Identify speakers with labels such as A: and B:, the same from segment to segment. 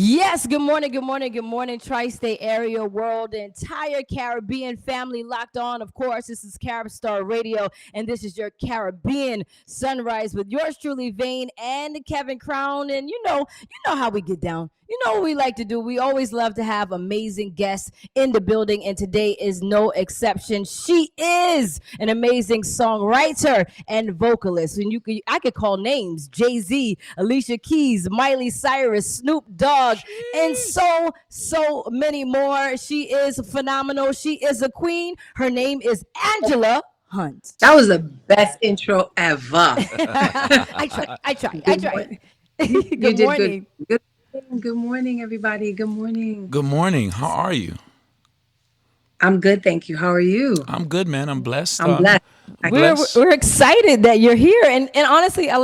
A: Yes, good morning, good morning, good morning, Tri State area, world, the entire Caribbean family locked on. Of course, this is Carib Star Radio, and this is your Caribbean Sunrise with yours truly, Vane and Kevin Crown. And you know how we get down. You know what we like to do. We always love to have amazing guests in the building, and today is no exception. She is an amazing songwriter and vocalist, and I could call names: Jay Z, Alicia Keys, Miley Cyrus, Snoop Dogg, and
B: Sheesh.
A: so many more. She is phenomenal. She is a queen. Her name is Angela Hunt.
C: That was the best intro ever.
A: I tried. I tried. I
C: Good
A: tried.
C: morning. You
A: Good
C: did good.
A: morning.
C: Good morning, everybody. Good morning.
B: Good morning. How are you?
C: I'm good, thank you. How are you?
B: I'm good, man. I'm blessed.
C: I'm blessed.
A: We're
B: Blessed.
A: we're excited that you're here, and honestly, I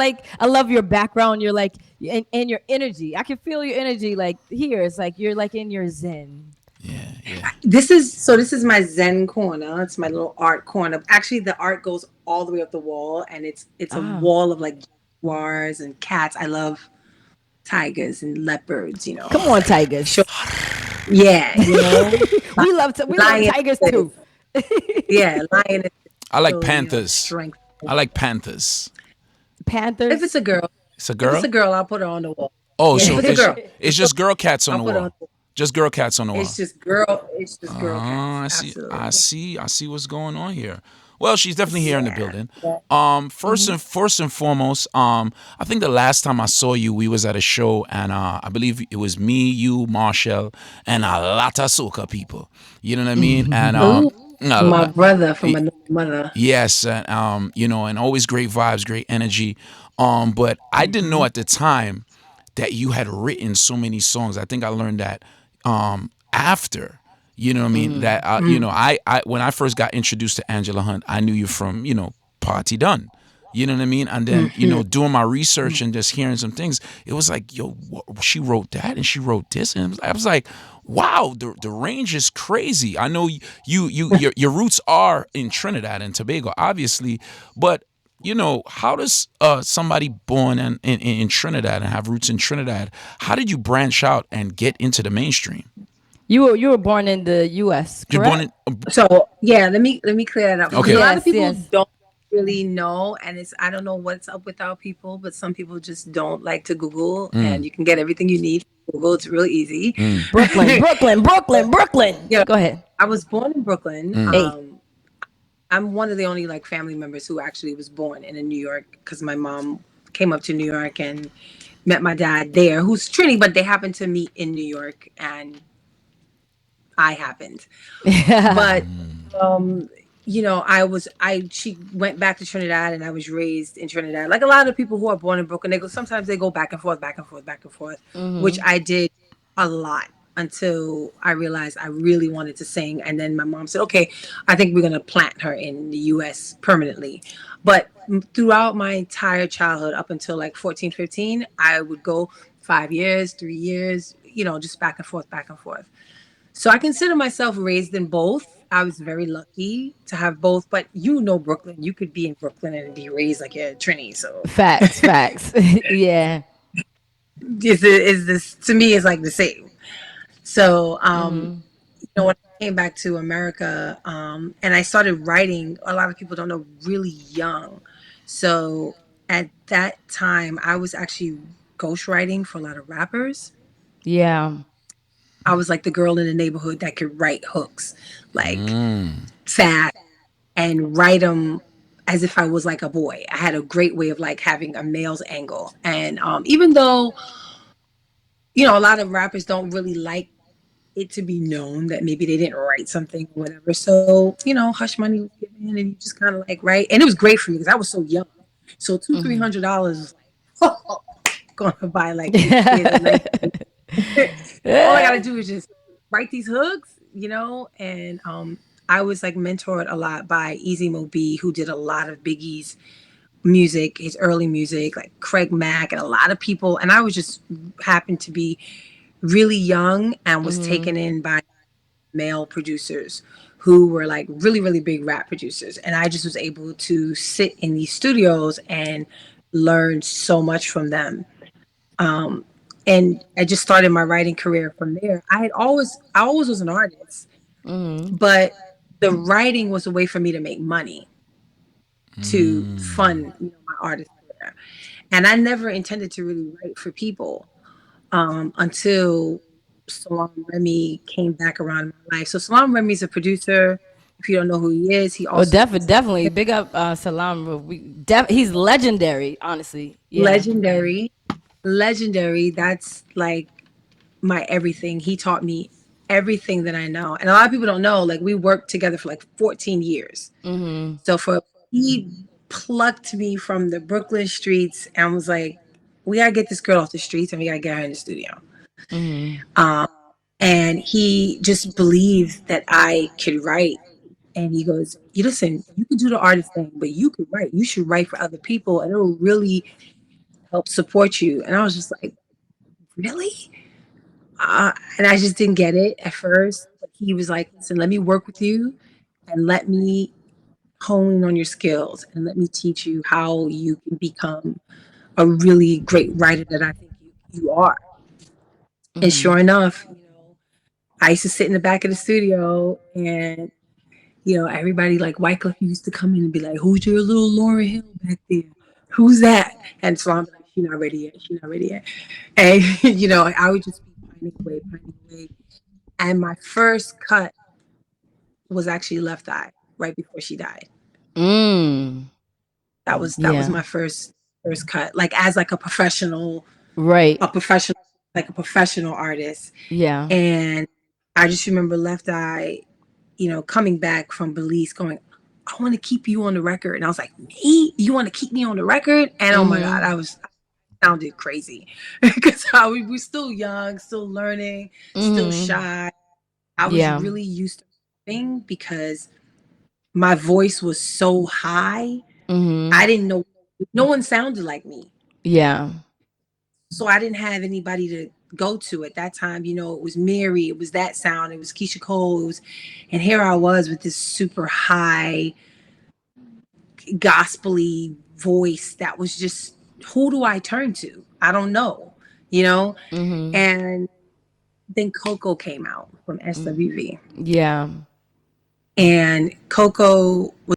A: love your background. You're like and your energy. I can feel your energy like here. It's like you're like in your zen.
B: Yeah, yeah.
C: This is my Zen corner. It's my little art corner. Actually, the art goes all the way up the wall, and it's a
A: Ah,
C: wall of like jaguars and cats. I love tigers and leopards.
A: come on,
C: Sure.
A: tigers.
C: Yeah,
A: We love
C: lion.
A: tigers too.
C: Yeah, lion is
B: I like
C: so
B: Panthers.
C: strength.
B: I like Panthers.
C: If
A: Panthers.
C: it's a girl,
B: It's a
C: if it's
B: girl?
C: a girl, I'll put her on the wall.
B: Oh,
C: Yeah, if
B: so
C: it's a girl,
B: it's just girl cats on
C: I'll
B: the
C: put her on
B: wall.
C: the wall.
B: Just girl cats on the
C: It's
B: wall.
C: just girl. It's just girl
B: Oh,
C: cats.
B: I see. I
C: Absolutely.
B: see. I see what's going on here. Well, she's definitely here in the
C: Yeah.
B: building.
C: Yeah.
B: First and foremost, I think the last time I saw you, we was at a show, and I believe it was me, you, Marshall, and a lot of soca people. You know what I mean? And
C: Ooh,
B: a
C: my
B: lo-
C: brother from another mother.
B: yes, and and always great vibes, great energy. But I didn't know at the time that you had written so many songs. I think I learned that after. You know what I mean? That
C: Mm.
B: I when I first got introduced to Angela Hunt, I knew you from Party Done. You know what I mean? And then
C: Hmm.
B: doing my research and just hearing some things, it was like, yo, she wrote that and she wrote this, and I was like, wow, the range is crazy. I know your roots are in Trinidad and Tobago, obviously, but how does somebody born in Trinidad and have roots in Trinidad, how did you branch out and get into the mainstream?
A: You were born in the U.S.,
B: You're born
A: correct?
B: in
C: So yeah, let me clear that up because a
B: okay.
C: lot of
A: Yes,
C: people
A: yes.
C: don't really know, and I don't know what's up with our people, but some people just don't like to Google,
B: Mm,
C: and you can get everything you need from Google. It's really easy.
B: mm,
A: Brooklyn, Brooklyn, Brooklyn, Brooklyn.
C: Yeah,
A: Go ahead.
C: I was born in Brooklyn.
B: mm.
A: Hey.
C: I'm one of the only like family members who actually was born in New York because my mom came up to New York and met my dad there, who's Trini, but they happened to meet in New York, and I happened. But um, she went back to Trinidad, and I was raised in Trinidad. Like a lot of people who are born in Brooklyn, sometimes they go back and forth, back and forth, back and forth, which
A: Hmm.
C: I did a lot until I realized I really wanted to sing. And then my mom said, okay, I think we're going to plant her in the US permanently. But throughout my entire childhood, up until like 14, 15, I would go 5 years, 3 years, just back and forth, back and forth. So I consider myself raised in both. I was very lucky to have both, but Brooklyn, you could be in Brooklyn and be raised like a Trini. So
A: Facts, facts. Yeah.
C: is this to me is like the same. So
A: Hmm.
C: when I came back to America, and I started writing, a lot of people don't know, really young. So at that time, I was actually ghostwriting for a lot of rappers.
A: Yeah.
C: I was like the girl in the neighborhood that could write hooks, like
B: Mm.
C: fast, and write them as if I was like a boy. I had a great way of like having a male's angle. And even though, a lot of rappers don't really like it to be known that maybe they didn't write something or whatever. So, hush money was given and you just kind of like write. And it was great for me because I was so young. So two,
A: Hmm.
C: $300 was like, gonna buy like 8 kids a night. All I gotta do is just write these hooks, and I was like mentored a lot by Easy Mo B, who did a lot of Biggie's music, his early music, like Craig Mack and a lot of people. And I was just happened to be really young and was
A: Hmm.
C: taken in by male producers who were like really, really big rap producers. And I just was able to sit in these studios and learn so much from them. and I just started my writing career from there. I always was an artist, but the writing was a way for me to make money to fund, my artist career. And I never intended to really write for people until Salam Remy came back around in my life. So Salam Remy is a producer. If you don't know who he is, he
A: Oh,
C: also does
A: definitely big up Salam. He's legendary, honestly. Yeah.
C: legendary, legendary. That's like my everything. He taught me everything that I know. And a lot of people don't know, like we worked together for like 14 years. So for he plucked me from the Brooklyn streets and was like, we gotta get this girl off the streets and we gotta get her in the studio. And he just believed that I could write. And he goes, you listen, you can do the artist thing, but you could write. You should write for other people and it'll really help support you. And I was just like, really? And I just didn't get it at first. But he was like, listen, let me work with you and let me hone on your skills and let me teach you how you can become a really great writer that I think you are. And sure enough, I used to sit in the back of the studio and everybody like Wycliffe used to come in and be like, who's your little Lauryn Hill back there? Who's that? And so I'm like, she's not ready yet. She's not ready yet. And, I would just be pining away, pining away. And my first cut was actually Left Eye right before she died. That was
A: Yeah.
C: my first cut, like as like
A: Right.
C: a professional, like a professional artist.
A: Yeah.
C: And I just remember Left Eye, coming back from Belize going, I want to keep you on the record. And I was like, me? You want to keep me on the record? And oh my God, I sounded crazy because we were still young, still learning, still shy. I was
A: Yeah.
C: really used to sing because my voice was so high. I didn't know, no one sounded like me.
A: Yeah.
C: So I didn't have anybody to go to at that time. It was Mary, it was that sound, it was Keisha Cole, and here I was with this super high, gospely voice that was just, who do I turn to? I don't know, And then Coco came out from SWV,
A: Yeah.
C: and Coco was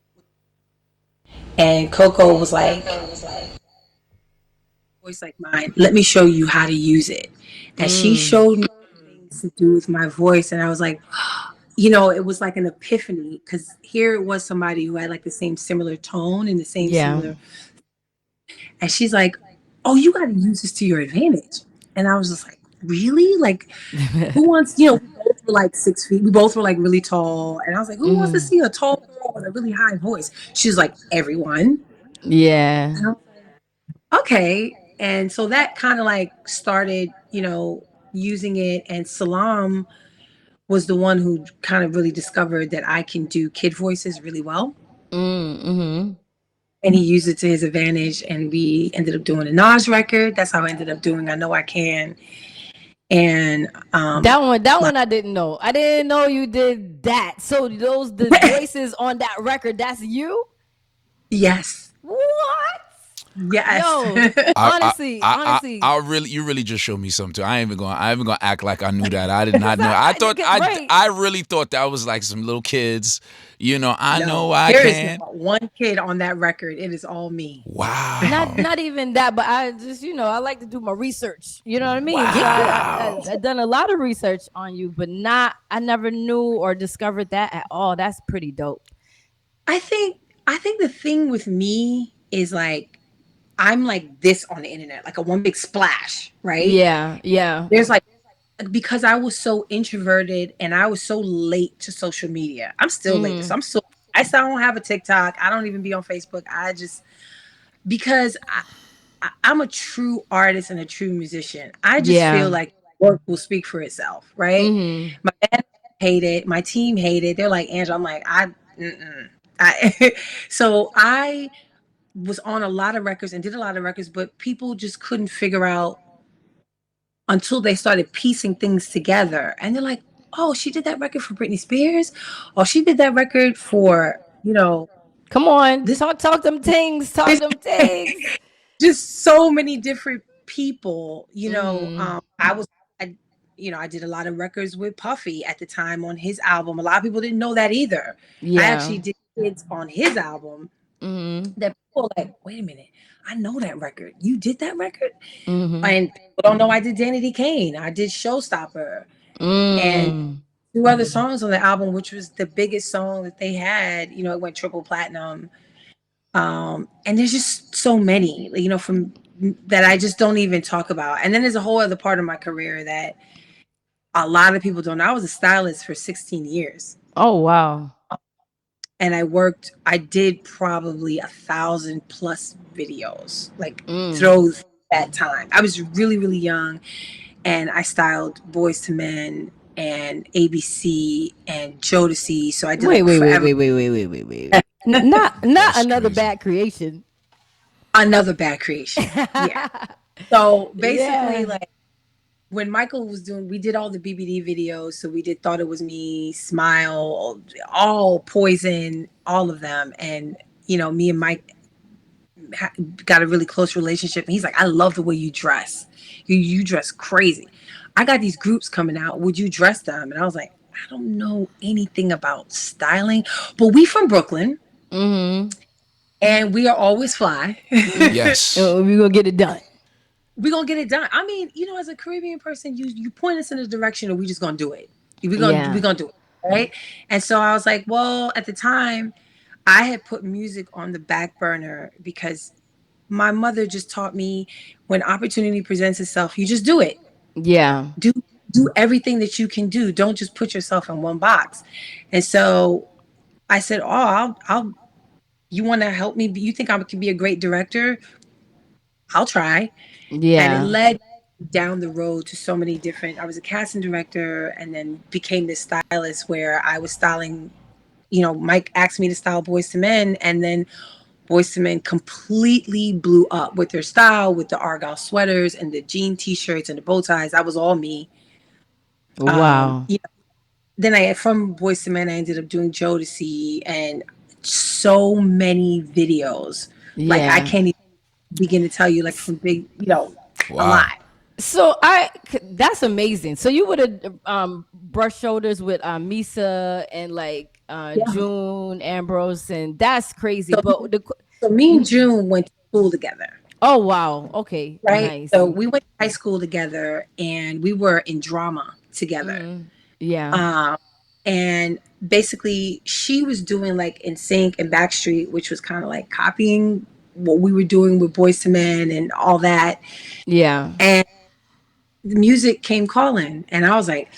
C: like, voice like mine, let me show you how to use it. And she showed me things to do with my voice, and I was like, it was like an epiphany because here it was somebody who had like the same similar tone and the same
A: Yeah.
C: similar, and she's like, oh, you got to use this to your advantage. And I was just like, really? Like, who wants, we both were like 6 feet, we both were like really tall, and I was like, who wants to see a tall girl with a really high voice? She's like, everyone.
A: Yeah.
C: And I was like, okay. And so that kind of like started, using it. And Salam was the one who kind of really discovered that I can do kid voices really well. And he used it to his advantage. And we ended up doing a Nas record. That's how I ended up doing I Know I Can. And
A: That one I didn't know. I didn't know you did that. So the voices on that record, that's you?
C: yes.
A: What?
C: Yes.
A: Yo, honestly.
B: You really just showed me something too. I ain't even gonna act like I knew that. I did not know.
A: Right.
B: I really thought that was like some little kids. I
C: No,
B: know I
C: there is
B: can.
C: not one kid on that record. It is all me.
B: Wow.
A: Not even that, but I just I like to do my research. You know what I mean? So
B: Wow.
A: I've done a lot of research on you, but I never knew or discovered that at all. That's pretty dope.
C: I think the thing with me is like I'm like this on the internet, like a one big splash, right?
A: Yeah, yeah.
C: There's like, because I was so introverted and I was so late to social media. I'm still late to, I still don't have a TikTok. I don't even be on Facebook. I just, because I'm a true artist and a true musician. I just feel
A: Yeah.
C: like work will speak for itself, right? My band hate it. My team hate it. They're like, Angela, I'm like, so I was on a lot of records and did a lot of records, but people just couldn't figure out until they started piecing things together. And they're like, oh, she did that record for Britney Spears. Or she did that record for,
A: Come on,
C: this.
A: talk them things. Talk them things.
C: Just so many different people, I was, I, I did a lot of records with Puffy at the time on his album. A lot of people didn't know that either. I
A: Yeah.
C: actually did kids on his album that people were like, wait a minute, I know that record. You did that record? And people don't know I did Danity Kane. I did Showstopper and
A: Mm.
C: two other songs on the album, which was the biggest song that they had. It went triple platinum. And there's just so many, from that I just don't even talk about. And then there's a whole other part of my career that a lot of people don't know. I was a stylist for 16 years.
A: Oh wow.
C: And I did probably 1,000 plus videos, like through that time. I was really, really young and I styled Boys to Men and ABC and Jodeci. So I did
A: Wait,
C: like
A: wait, wait,
C: forever.
A: wait, wait, wait, wait, wait, wait. Not
B: That's
A: another
B: crazy.
A: bad creation.
C: Another bad creation. Yeah. So basically,
A: Yeah.
C: like when Michael was doing, we did all the BBD videos. So we did Thought It Was Me, Smile, all Poison, all of them. And, me and Mike got a really close relationship. And he's like, I love the way you dress. You dress crazy. I got these groups coming out. Would you dress them? And I was like, I don't know anything about styling, but we from Brooklyn and we are always fly.
B: Yes.
A: We gonna get it done.
C: We're gonna get it done. I mean, as a Caribbean person, you point us in a direction and we just gonna do it. We're
A: Yeah.
C: gonna do it. Right. And so I was like, well, at the time I had put music on the back burner because my mother just taught me when opportunity presents itself, you just do it.
A: Yeah.
C: Do everything that you can do. Don't just put yourself in one box. And so I said, oh, I'll you want to help me? You think I can be a great director? I'll try. And it
A: Yeah.
C: led down the road to so many different. I was a casting director and then became this stylist where I was styling. Mike asked me to style Boys to Men, and then Boys to Men completely blew up with their style, with the argyle sweaters and the jean t-shirts and the bow ties. That was all me. um
A: Wow.
C: you know, then I from Boys to Men I ended up doing Jodeci and so many videos, like I
A: Yeah.
C: can't even begin to tell you, like from big, a
B: Wow.
C: lot.
A: So that's amazing. So you would have brushed shoulders with Misa and like
C: Yeah.
A: June Ambrose, and that's crazy.
C: So,
A: But
C: so me and June went to school together,
A: oh wow, okay,
C: right?
A: nice.
C: So we went to high school together, and we were in drama together.
A: Yeah,
C: Um, and basically, she was doing like In Sync and Backstreet, which was kind of like copying what we were doing with Boys to Men and all that.
A: yeah.
C: And the music came calling, and I was like,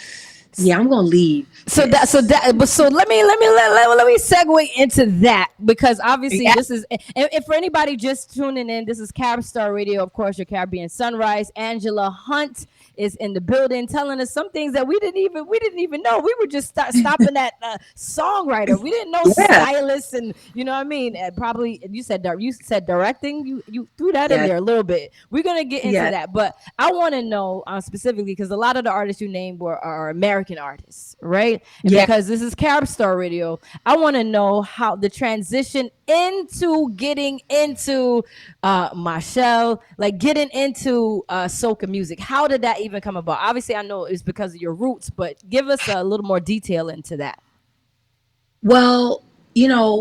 C: "Yeah, I'm gonna leave this."
A: But so let me segue into that, because obviously
C: Yeah,
A: this is, and for anybody just tuning in, this is Star Radio, of course, your Caribbean Sunrise. Angela Hunt is in the building, telling us some things that we didn't even know. We were just stopping at songwriter. We didn't know
C: yeah,
A: stylists, and you know what I mean. Probably you said directing. You threw that in
C: yeah,
A: there a little bit. We're gonna get into
C: yeah,
A: that, but I want to know specifically because a lot of the artists you named are American artists, right? And
C: yeah.
A: because this is Star Radio, I want to know how the transition into getting into Marshall, like getting into soca music. How did that even come about? Obviously, I know it's because of your roots, but give us a little more detail into that.
C: Well,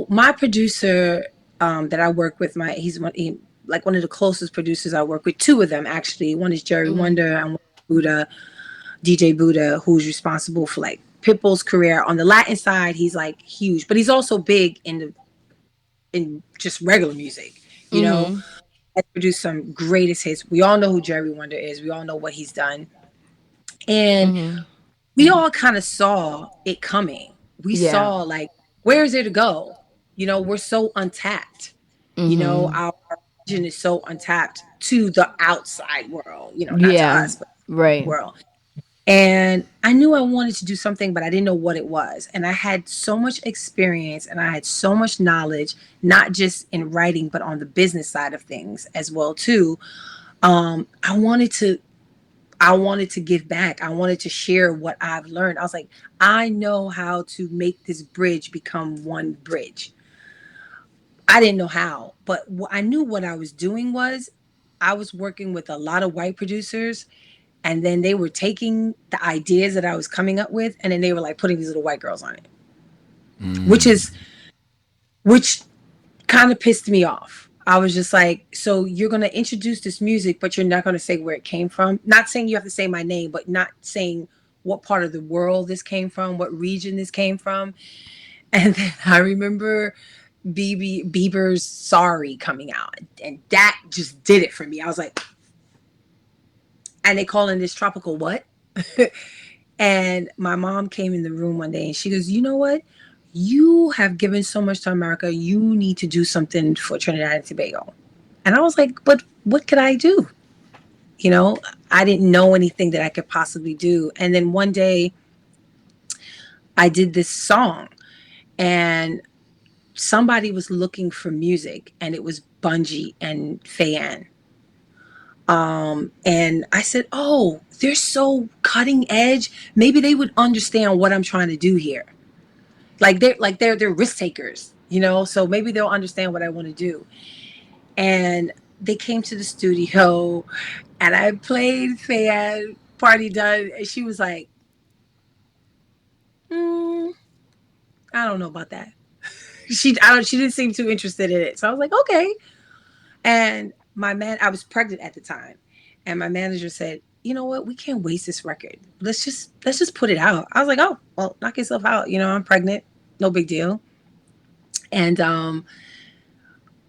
C: my producer that I work with, like one of the closest producers I work with. Two of them actually. One is Jerry Wonder and one is Buddha, DJ Buddha, who's responsible for like Pitbull's career on the Latin side. He's like huge, but he's also big in just regular music. You know, has produced some greatest hits. We all know who Jerry Wonder is. We all know what he's done, and we all kind of saw it coming. We
A: Yeah.
C: saw like, where is there to go? We're so untapped. Our region is so untapped to the outside world, not to
A: Yeah.
C: us, but the
A: Right.
C: world. And I knew I wanted to do something, but I didn't know what it was. And I had so much experience and I had so much knowledge, not just in writing, but on the business side of things as well too. I wanted to give back. I wanted to share what I've learned. I was like, I know how to make this bridge become one bridge. I didn't know how, but I knew what I was doing was I was working with a lot of white producers, and then they were taking the ideas that I was coming up with, and then they were like putting these little white girls on it, which
B: Mm.
C: is which kind of pissed me off. I was just like, so you're going to introduce this music, but you're not going to say where it came from. Not saying you have to say my name, but not saying what part of the world this came from, what region this came from. And then I remember Bieber's Sorry coming out, and that just did it for me. I was like, and they calling this tropical what? And my mom came in the room one day and she goes, you know what? You have given so much to America. You need to do something for Trinidad and Tobago. And I was like, but what could I do? You know, I didn't know anything that I could possibly do. And then one day I did this song, and somebody was looking for music, and it was Bungie and Fayan. And I said, oh, they're so cutting edge. Maybe they would understand what I'm trying to do here. They're risk takers, you know, so maybe they'll understand what I want to do. And they came to the studio, and I played Fayan Party Done, and she was like, I don't know about that. She didn't seem too interested in it. So I was like, okay. And I was pregnant at the time, and my manager said, you know what, we can't waste this record. Let's just put it out. I was like, oh well, knock yourself out. You know, I'm pregnant, no big deal. And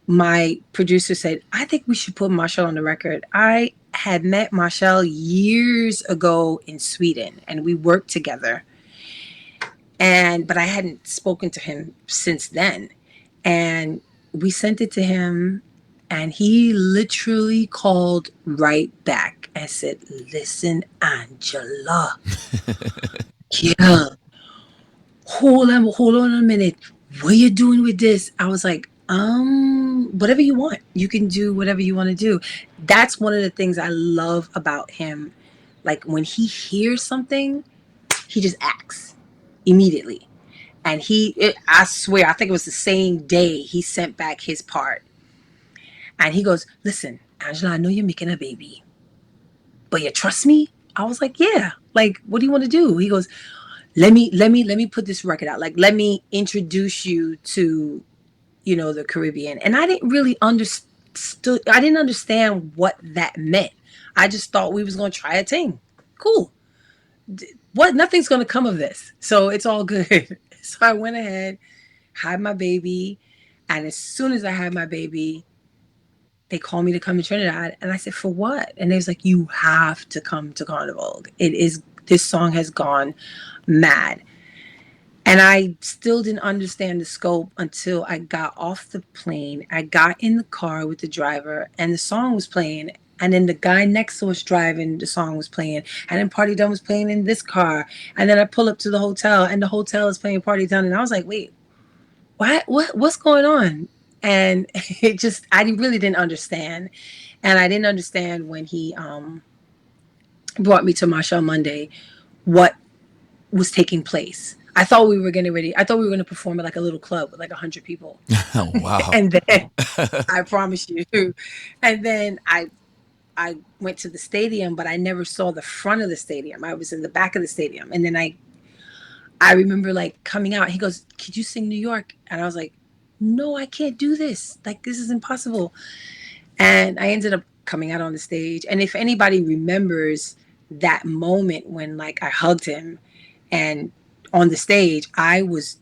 C: my producer said, I think we should put Marshall on the record. I had met Marshall years ago in Sweden, and we worked together. But I hadn't spoken to him since then. And we sent it to him, and he literally called right back and said, listen, Angela. Yeah. Hold on a minute. What are you doing with this? I was like, whatever you want. You can do whatever you want to do. That's one of the things I love about him. Like when he hears something, he just acts immediately. And I swear, I think it was the same day he sent back his part. And he goes, listen, Angela, I know you're making a baby, but you trust me? I was like, yeah. Like, what do you want to do? He goes, let me put this record out. Like, let me introduce you to, the Caribbean. And I didn't really understood. I didn't understand what that meant. I just thought we was going to try a thing. Cool. What? Nothing's going to come of this. So it's all good. So I went ahead, had my baby. And as soon as I had my baby, they called me to come to Trinidad. And I said, for what? And they was like, you have to come to Carnival. This song has gone mad. And I still didn't understand the scope until I got off the plane. I got in the car with the driver, and the song was playing. And then the guy next to us driving, the song was playing. And then Party Done was playing in this car. And then I pull up to the hotel, and the hotel is playing Party Done. And I was like, wait, what's going on? And I really didn't understand. And I didn't understand when he brought me to Marshall Monday what was taking place. I thought we were going to perform at like a little club with like 100 people.
B: Oh, wow.
C: And then I promise you. And then I went to the stadium, but I never saw the front of the stadium. I was in the back of the stadium. And then I remember like coming out, he goes, could you sing New York? And I was like, no, I can't do this. Like, this is impossible. And I ended up coming out on the stage. And if anybody remembers that moment when like I hugged him and on the stage, I was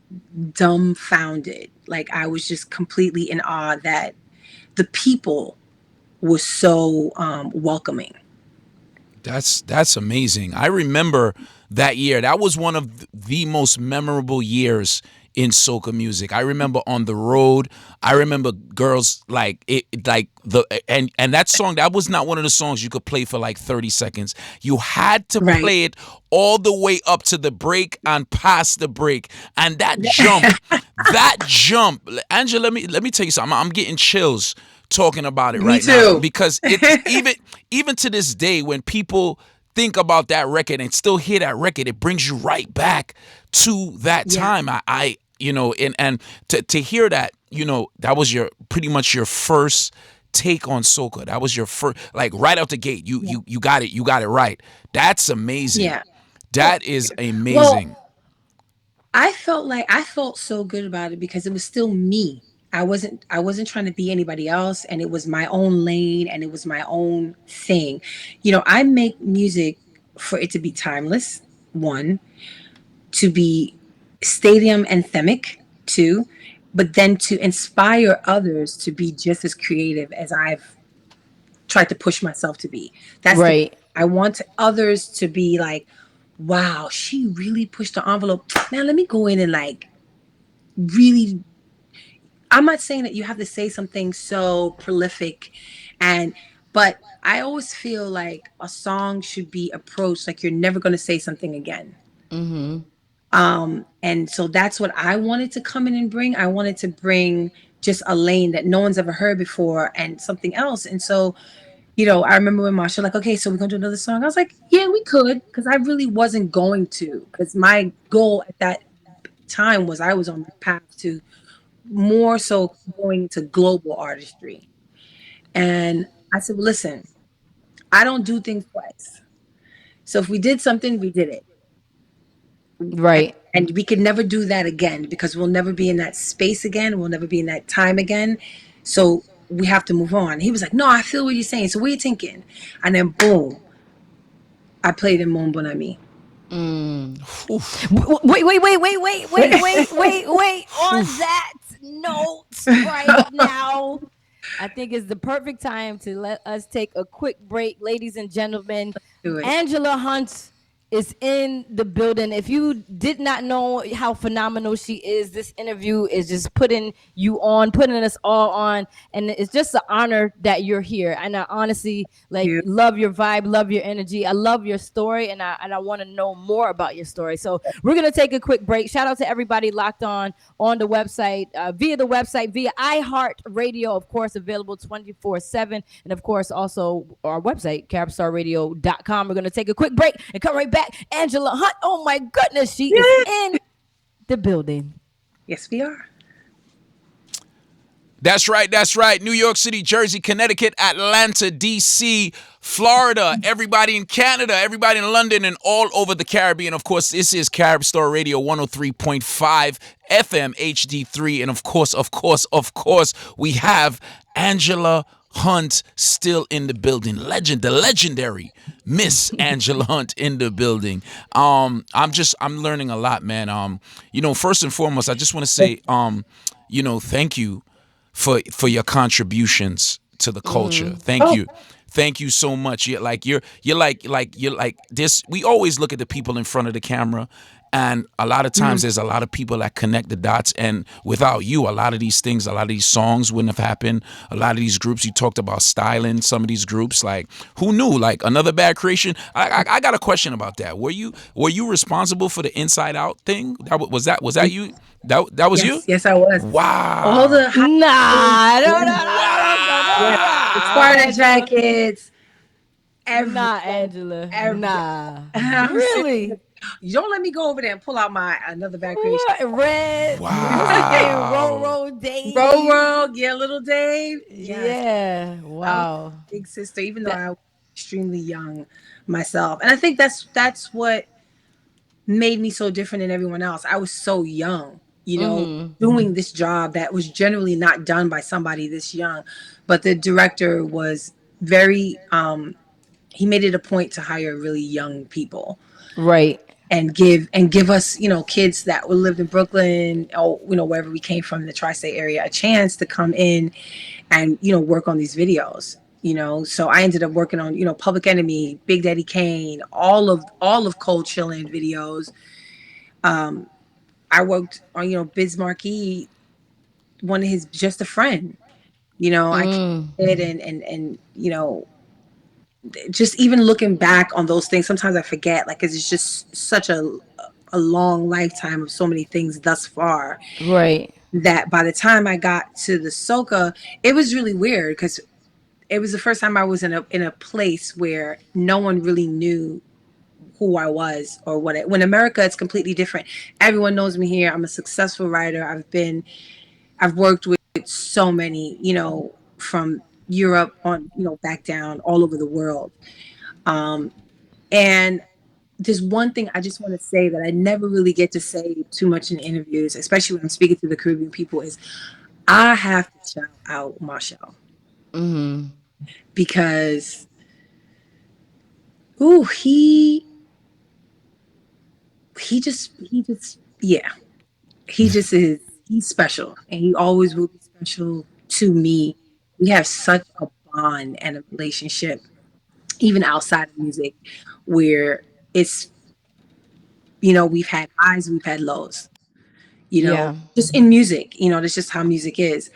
C: dumbfounded. Like I was just completely in awe that the people were so welcoming.
B: That's amazing. I remember that year. That was one of the most memorable years in soca music. I remember on the road. I remember girls like it, like the and that song. That was not one of the songs you could play for like 30 seconds. You had to
C: Right.
B: play it all the way up to the break and past the break. And that jump, Angela. Let me tell you something. I'm getting chills talking about it
C: Me
B: right
C: too.
B: now because it's even to this day when people think about that record and still hear that record, it brings you right back to that
C: Yeah.
B: time. And to hear that, that was pretty much your first take on soca. That was your first, like right out the gate. You
C: Yeah.
B: you you got it. You got it right. That's amazing.
C: Yeah. Oh,
B: That is
C: well,
B: amazing.
C: I felt so good about it because it was still me. I wasn't trying to be anybody else, and it was my own lane and it was my own thing. I make music for it to be timeless, one, to be stadium anthemic, two, but then to inspire others to be just as creative as I've tried to push myself to be. That's the
A: Right.
C: I want others to be like, wow, she really pushed the envelope. Now let me go in and like really. I'm not saying that you have to say something so prolific, and but I always feel like a song should be approached like you're never going to say something again.
A: Mm-hmm.
C: And so that's what I wanted to come in and bring. I wanted to bring just a lane that no one's ever heard before and something else. And so, I remember when Marsha like, okay, so we're gonna do another song. I was like, yeah, we could, because I really wasn't going to, because my goal at that time was I was on my path to more so going to global artistry. And I said, well, listen, I don't do things twice. So if we did something, we did it. and,
A: Right.
C: and we could never do that again because we'll never be in that space again. We'll never be in that time again. So we have to move on. He was like, no, I feel what you're saying. So what are you thinking? And then boom, I played in Mon Bon Ami.
B: Oof.
A: Wait, wait, wait, wait, wait, wait, wait, wait, wait. On that note, right now, I think it's the perfect time to let us take a quick break, ladies and gentlemen.
C: Do it.
A: Angela Hunt is in the building. If you did not know how phenomenal she is, this interview is just putting you on, putting us all on, and it's just an honor that you're here. And I honestly like
C: You.
A: love your vibe, love your energy. I love your story, and I want to know more about your story. So we're gonna take a quick break. Shout out to everybody locked on the website, via the website, via iHeartRadio, of course, available 24/7, and of course also our website, caribstarradio.com. We're gonna take a quick break and come right back. Angela Hunt, oh my goodness, she is
C: Yeah.
A: in the building.
C: Yes, we are.
B: That's right. That's right. New York City, Jersey, Connecticut, Atlanta, D.C., Florida, everybody in Canada, everybody in London, and all over the Caribbean. Of course, this is Carib Star Radio 103.5 FM HD3. And of course, we have Angela Hunt still in the building. The legendary Miss Angela Hunt in the building. I'm learning a lot, man. First and foremost, I just want to say, thank you for your contributions to the culture. Thank
C: Oh,
B: you. Thank you so much. You're like this. We always look at the people in front of the camera, and a lot of times there's a lot of people that connect the dots. And without you, a lot of these things, a lot of these songs wouldn't have happened. A lot of these groups, you talked about styling some of these groups. Like, who knew? Like, Another Bad Creation. I got a question about that. Were you responsible for the Inside Out thing? Was that you? That was you?
C: yes, I was. All
B: Wow.
C: the high school,
A: Nah, no, no, no, no, no,
C: yeah, the
A: no,
C: Sparta
A: Angela.
C: jackets,
A: Nah,
C: everything,
A: Angela.
C: everything.
A: Nah.
C: I'm serious.
A: Really?
C: You don't let me go over there and pull out my Another Bad Creation.
A: What? Red? What's his name?
B: Wow.
A: Roro
C: Row
A: Dave?
C: Row, yeah, little Dave. Yes,
A: Yeah.
C: I was
A: Wow.
C: a big sister, even though
A: That.
C: I was extremely young myself. And I think that's what made me so different than everyone else. I was so young,
A: Mm-hmm.
C: doing this job that was generally not done by somebody this young. But the director was very he made it a point to hire really young people
A: Right.
C: and give us, kids that would lived in Brooklyn or wherever we came from, the tri-state area, a chance to come in and work on these videos. So I ended up working on Public Enemy, Big Daddy Kane, all of Cold Chillin' videos. I worked on Biz Markie, one of his Just a Friend. I
A: Mm.
C: did, and just even looking back on those things, sometimes I forget, like, 'cause it's just such a long lifetime of so many things thus far,
A: Right.
C: that by the time I got to the soca, it was really weird because it was the first time I was in a place where no one really knew who I was or when America, it's completely different. Everyone knows me here. I'm a successful writer. I've worked with so many, from Europe, on back down all over the world. And there's one thing I just want to say that I never really get to say too much in interviews, especially when I'm speaking to the Caribbean people, is I have to shout out Marshall because ooh, he just yeah, he just is, he's special, and he always will be special to me. We have such a bond and a relationship, even outside of music, where it's, we've had highs, we've had lows,
A: Yeah.
C: just in music, that's just how music is.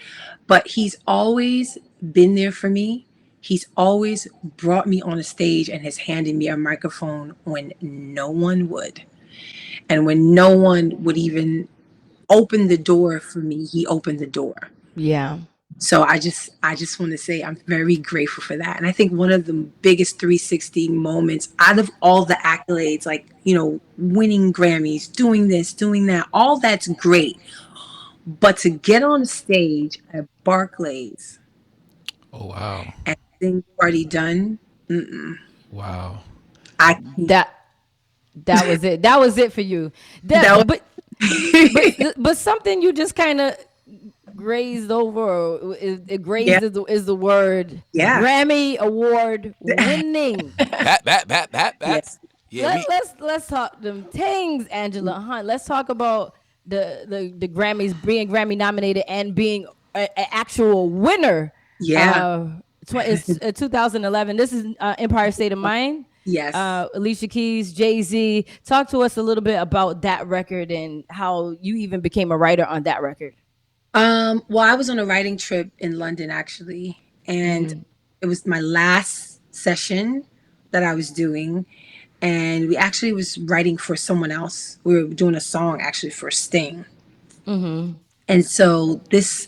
C: But he's always been there for me. He's always brought me on a stage and has handed me a microphone when no one would. And when no one would even open the door for me, he opened the door.
A: Yeah.
C: So I just want to say I'm very grateful for that. And I think one of the biggest 360 moments out of all the accolades, like, winning Grammys, doing this, doing that, all that's great. But to get on stage at Barclays
B: Oh wow,
C: and sing Party Done,
B: wow.
C: I can't.
A: That that was it. That was it for you.
C: That
A: That but
C: was,
A: but something you just kind of grazed over, or
C: yeah,
A: grazed is the word.
C: yeah,
A: Grammy award winning.
B: That.
C: yes,
B: Yeah, we.
A: Let's talk them things, Angela Hunt. Let's talk about the Grammys, being Grammy nominated and being an actual winner.
C: yeah,
A: It's 2011. This is Empire State of Mind.
C: yes.
A: Alicia Keys, Jay-Z. Talk to us a little bit about that record and how you even became a writer on that record.
C: Well, I was on a writing trip in London actually, and it was my last session that I was doing, and we actually was writing for someone else. We were doing a song actually for Sting, and so this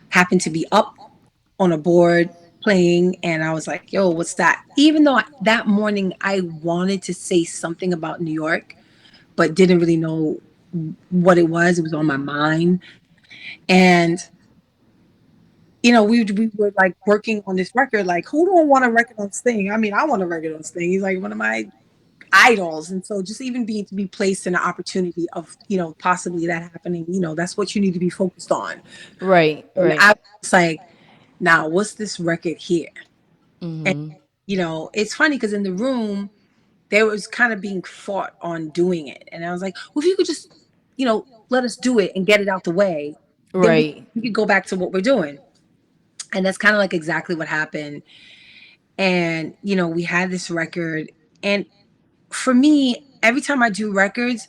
C: happened to be up on a board playing, and I was like, "Yo, what's that?" Even though that morning I wanted to say something about New York, but didn't really know what it was. It was on my mind, and we were like working on this record. Like, who don't want a record on Sting? I mean, I want a record on Sting. He's like one of my idols, and so just even being to be placed in an opportunity of possibly that happening, that's what you need to be focused on.
A: Right,
C: And
A: right.
C: I was like, now what's this record here? And it's funny because in the room there was kind of being fought on doing it, and I was like, well, if you could just let us do it and get it out the way, then we,
A: Right.
C: we could go back to what we're doing. And that's kind of like exactly what happened. And we had this record, and for me, every time I do records,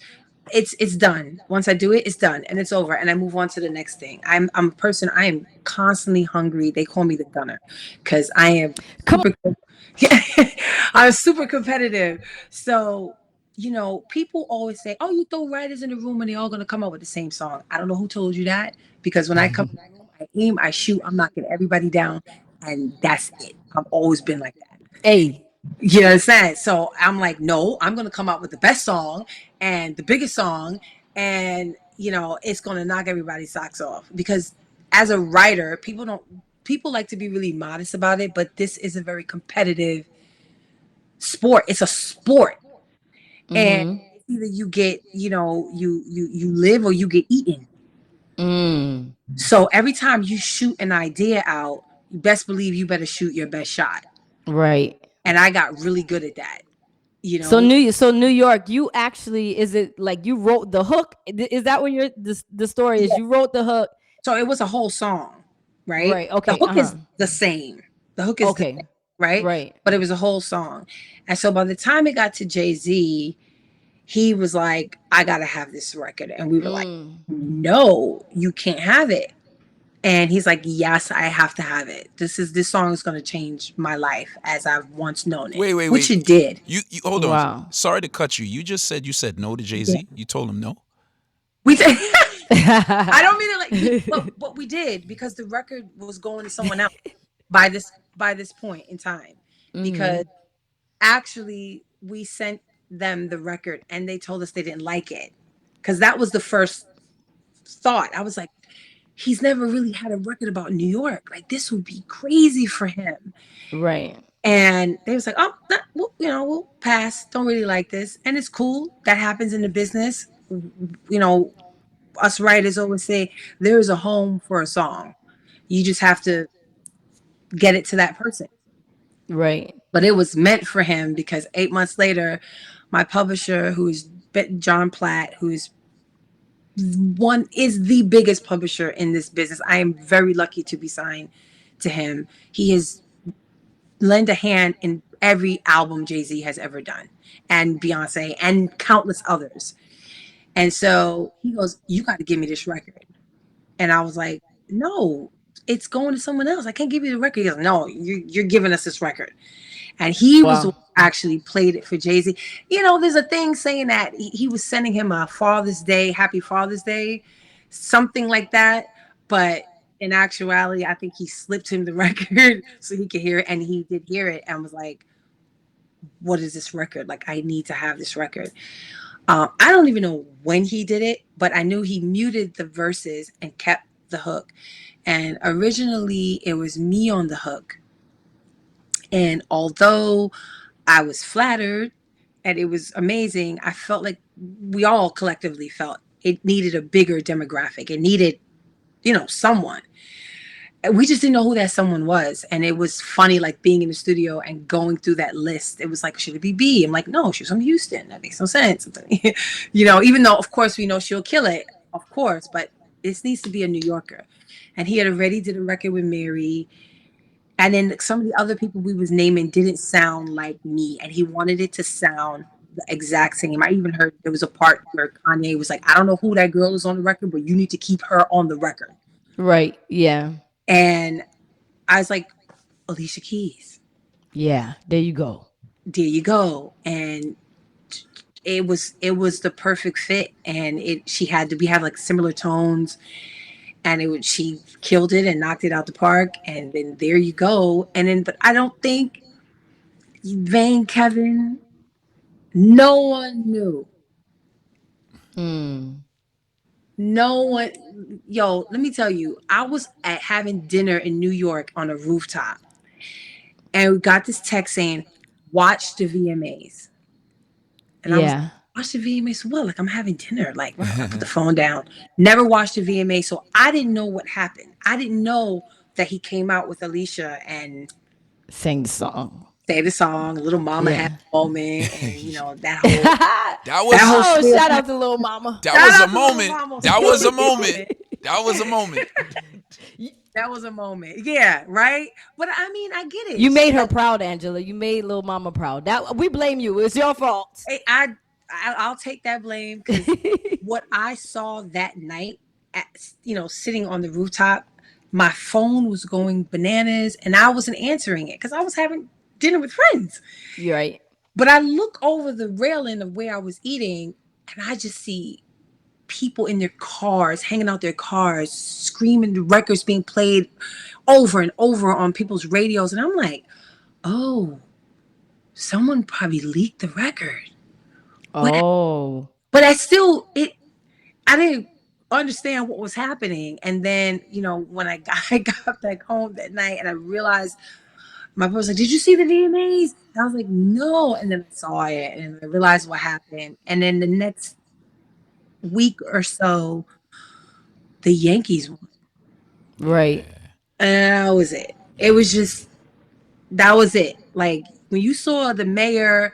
C: it's done. Once I do it, it's done and it's over, and I move on to the next thing. I'm a person. I am constantly hungry. They call me the gunner because I am
A: Come
C: super. I'm super competitive. So people always say, "Oh, you throw writers in the room and they all gonna come up with the same song." I don't know who told you that, because when I come in the room, I aim, I shoot, I'm knocking everybody down, and that's it. I've always been like that.
A: A.
C: You know what I'm saying? So I'm like, no, I'm gonna come out with the best song and the biggest song, and it's gonna knock everybody's socks off. Because as a writer, people like to be really modest about it, but this is a very competitive sport. It's a sport, and it's either you get, you live or you get eaten. So every time you shoot an idea out, you best believe you better shoot your best shot.
A: Right.
C: And I got really good at that. You
A: So
C: know,
A: New York, you actually, is it like you wrote the hook? Is that when you're the story is
C: yeah.
A: you wrote the hook?
C: So it was a whole song, right?
A: Right.
C: The
A: Okay.
C: hook
A: Uh-huh.
C: is the same. The hook is the
A: Okay.
C: same, right?
A: Right.
C: But it was a whole song. And so by the time it got to Jay-Z, he was like, I gotta have this record. And we were like, no, you can't have it. And he's like, yes, I have to have it. This song is gonna change my life as I've once known it. Which
B: Wait.
C: it did.
B: You hold on.
A: Wow.
B: Sorry to cut you. You just said no to Jay
C: Yeah.
B: Z. You told him no.
C: We did. I don't mean it like but we did, because the record was going to someone else by this point in time. Because actually we sent them the record and they told us they didn't like it, because that was the first thought. I was like, he's never really had a record about New York. Like this would be crazy for him.
A: Right.
C: And they was like, oh, we'll pass. Don't really like this. And it's cool. That happens in the business. You know, us writers always say there is a home for a song. You just have to get it to that person.
A: Right.
C: But it was meant for him because 8 months later, my publisher, who is John Platt, who is the biggest publisher in this business. I am very lucky to be signed to him. He has lent a hand in every album Jay-Z has ever done, and Beyonce and countless others. And so he goes, "You got to give me this record." And I was like, "No, it's going to someone else. I can't give you the record." He goes, "No, you're giving us this record." And he was the
A: Wow.
C: one who actually played it for Jay-Z. You know, there's a thing saying that he was sending him a Father's Day, Happy Father's Day, something like that. But in actuality, I think he slipped him the record so he could hear it. And he did hear it and was like, what is this record? Like, I need to have this record. I don't even know when he did it, but I knew he muted the verses and kept the hook. And originally, it was me on the hook. And although I was flattered and it was amazing, I felt like we all collectively felt it needed a bigger demographic. It needed, someone. We just didn't know who that someone was. And it was funny, like being in the studio and going through that list. It was like, should it be B? I'm like, no, she's from Houston. That makes no sense. Even though, of course, we know she'll kill it, of course, but this needs to be a New Yorker. And he had already did a record with Mary. And then some of the other people we was naming didn't sound like me, and he wanted it to sound the exact same. I even heard there was a part where Kanye was like, "I don't know who that girl is on the record, but you need to keep her on the record."
A: Right. Yeah.
C: And I was like, "Alicia Keys,
A: Yeah. There you go.
C: there you go." And it was the perfect fit, and it she had to we have like similar tones, and she killed it and knocked it out the park, and then there you go. And then, but I don't think Van Kevin. No one knew.
A: Mm.
C: No one. Yo, let me tell you, I was at having dinner in New York on a rooftop, and we got this text saying, "Watch the VMAs." And I was like,
A: Yeah.
C: "Watch the VMAs? What? Like I'm having dinner." Like I put the phone down. Never watched the VMA, so I didn't know what happened. I didn't know that he came out with Alicia and
A: Sing the song.
C: sang the song. Little Mama had
A: Yeah.
C: a moment, and
B: That
C: that whole
B: was
A: Oh,
C: spiel.
A: shout out to Little Mama.
B: that
C: Shout
B: was a
C: out to Little
B: moment.
C: Mama.
B: That
C: That
B: was a
C: was a
B: moment.
C: moment.
B: That was a moment.
C: That was a moment. Yeah, right. But I mean, I get it.
A: You made her proud, Angela. You made Little Mama proud. That we blame you. It's your fault.
C: I'll take that blame because what I saw that night, at, sitting on the rooftop, my phone was going bananas, and I wasn't answering it because I was having dinner with friends.
A: You're right.
C: But I look over the railing of where I was eating, and I just see people in their cars, hanging out their cars, screaming the records being played over and over on people's radios. And I'm like, oh, someone probably leaked the record. What?
A: Oh.
C: But I didn't understand what was happening. And then, when I got back home that night and I realized my brother was like, "Did you see the VMAs?" I was like, "No." And then I saw it and I realized what happened. And then the next week or so, the Yankees won.
A: Right.
C: And that was it. It was just that was it. Like when you saw the mayor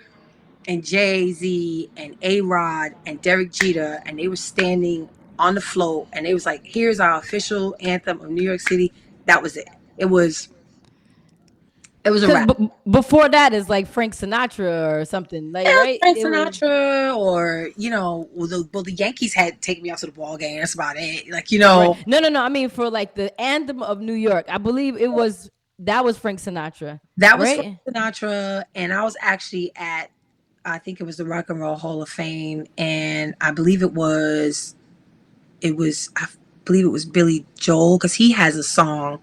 C: and Jay-Z and A-Rod and Derek Jeter and they were standing on the float and it was like, here's our official anthem of New York City. That was it. It was a
A: Because
C: wrap.
A: before that is like Frank Sinatra or something. Like,
C: Yeah,
A: right?
C: Frank
A: It was
C: Sinatra or, well, the Yankees had taken me out to the ball game. That's about it. Like,
A: right. No, no, no. I mean, for like the anthem of New York, I believe that was Frank Sinatra,
C: that was Frank
A: right?
C: Sinatra. And I was actually I think it was the Rock and Roll Hall of Fame. And I believe I believe it was Billy Joel because he has a song.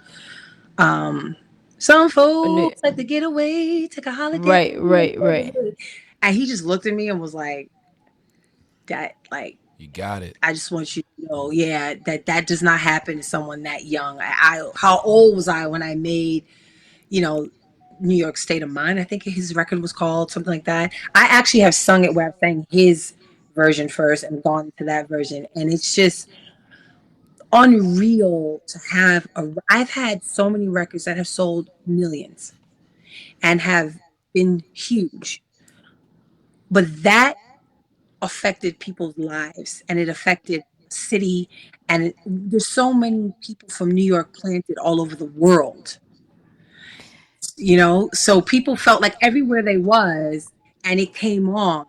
C: Um, Some folks like to get away, take a holiday
A: Right, right,
C: for the
A: right.
C: hood. And he just looked at me and was like, that, like,
B: You got it.
C: I just want you to know, yeah, that that does not happen to someone that young. How old was I when I made, you know, New York State of Mind? I think his record was called something like that. I actually have sung it where I've sang his version first and gone to that version, and it's just unreal to have a. I've had so many records that have sold millions and have been huge, but that affected people's lives and it affected city and there's so many people from New York planted all over the world, so people felt like everywhere they was and it came on,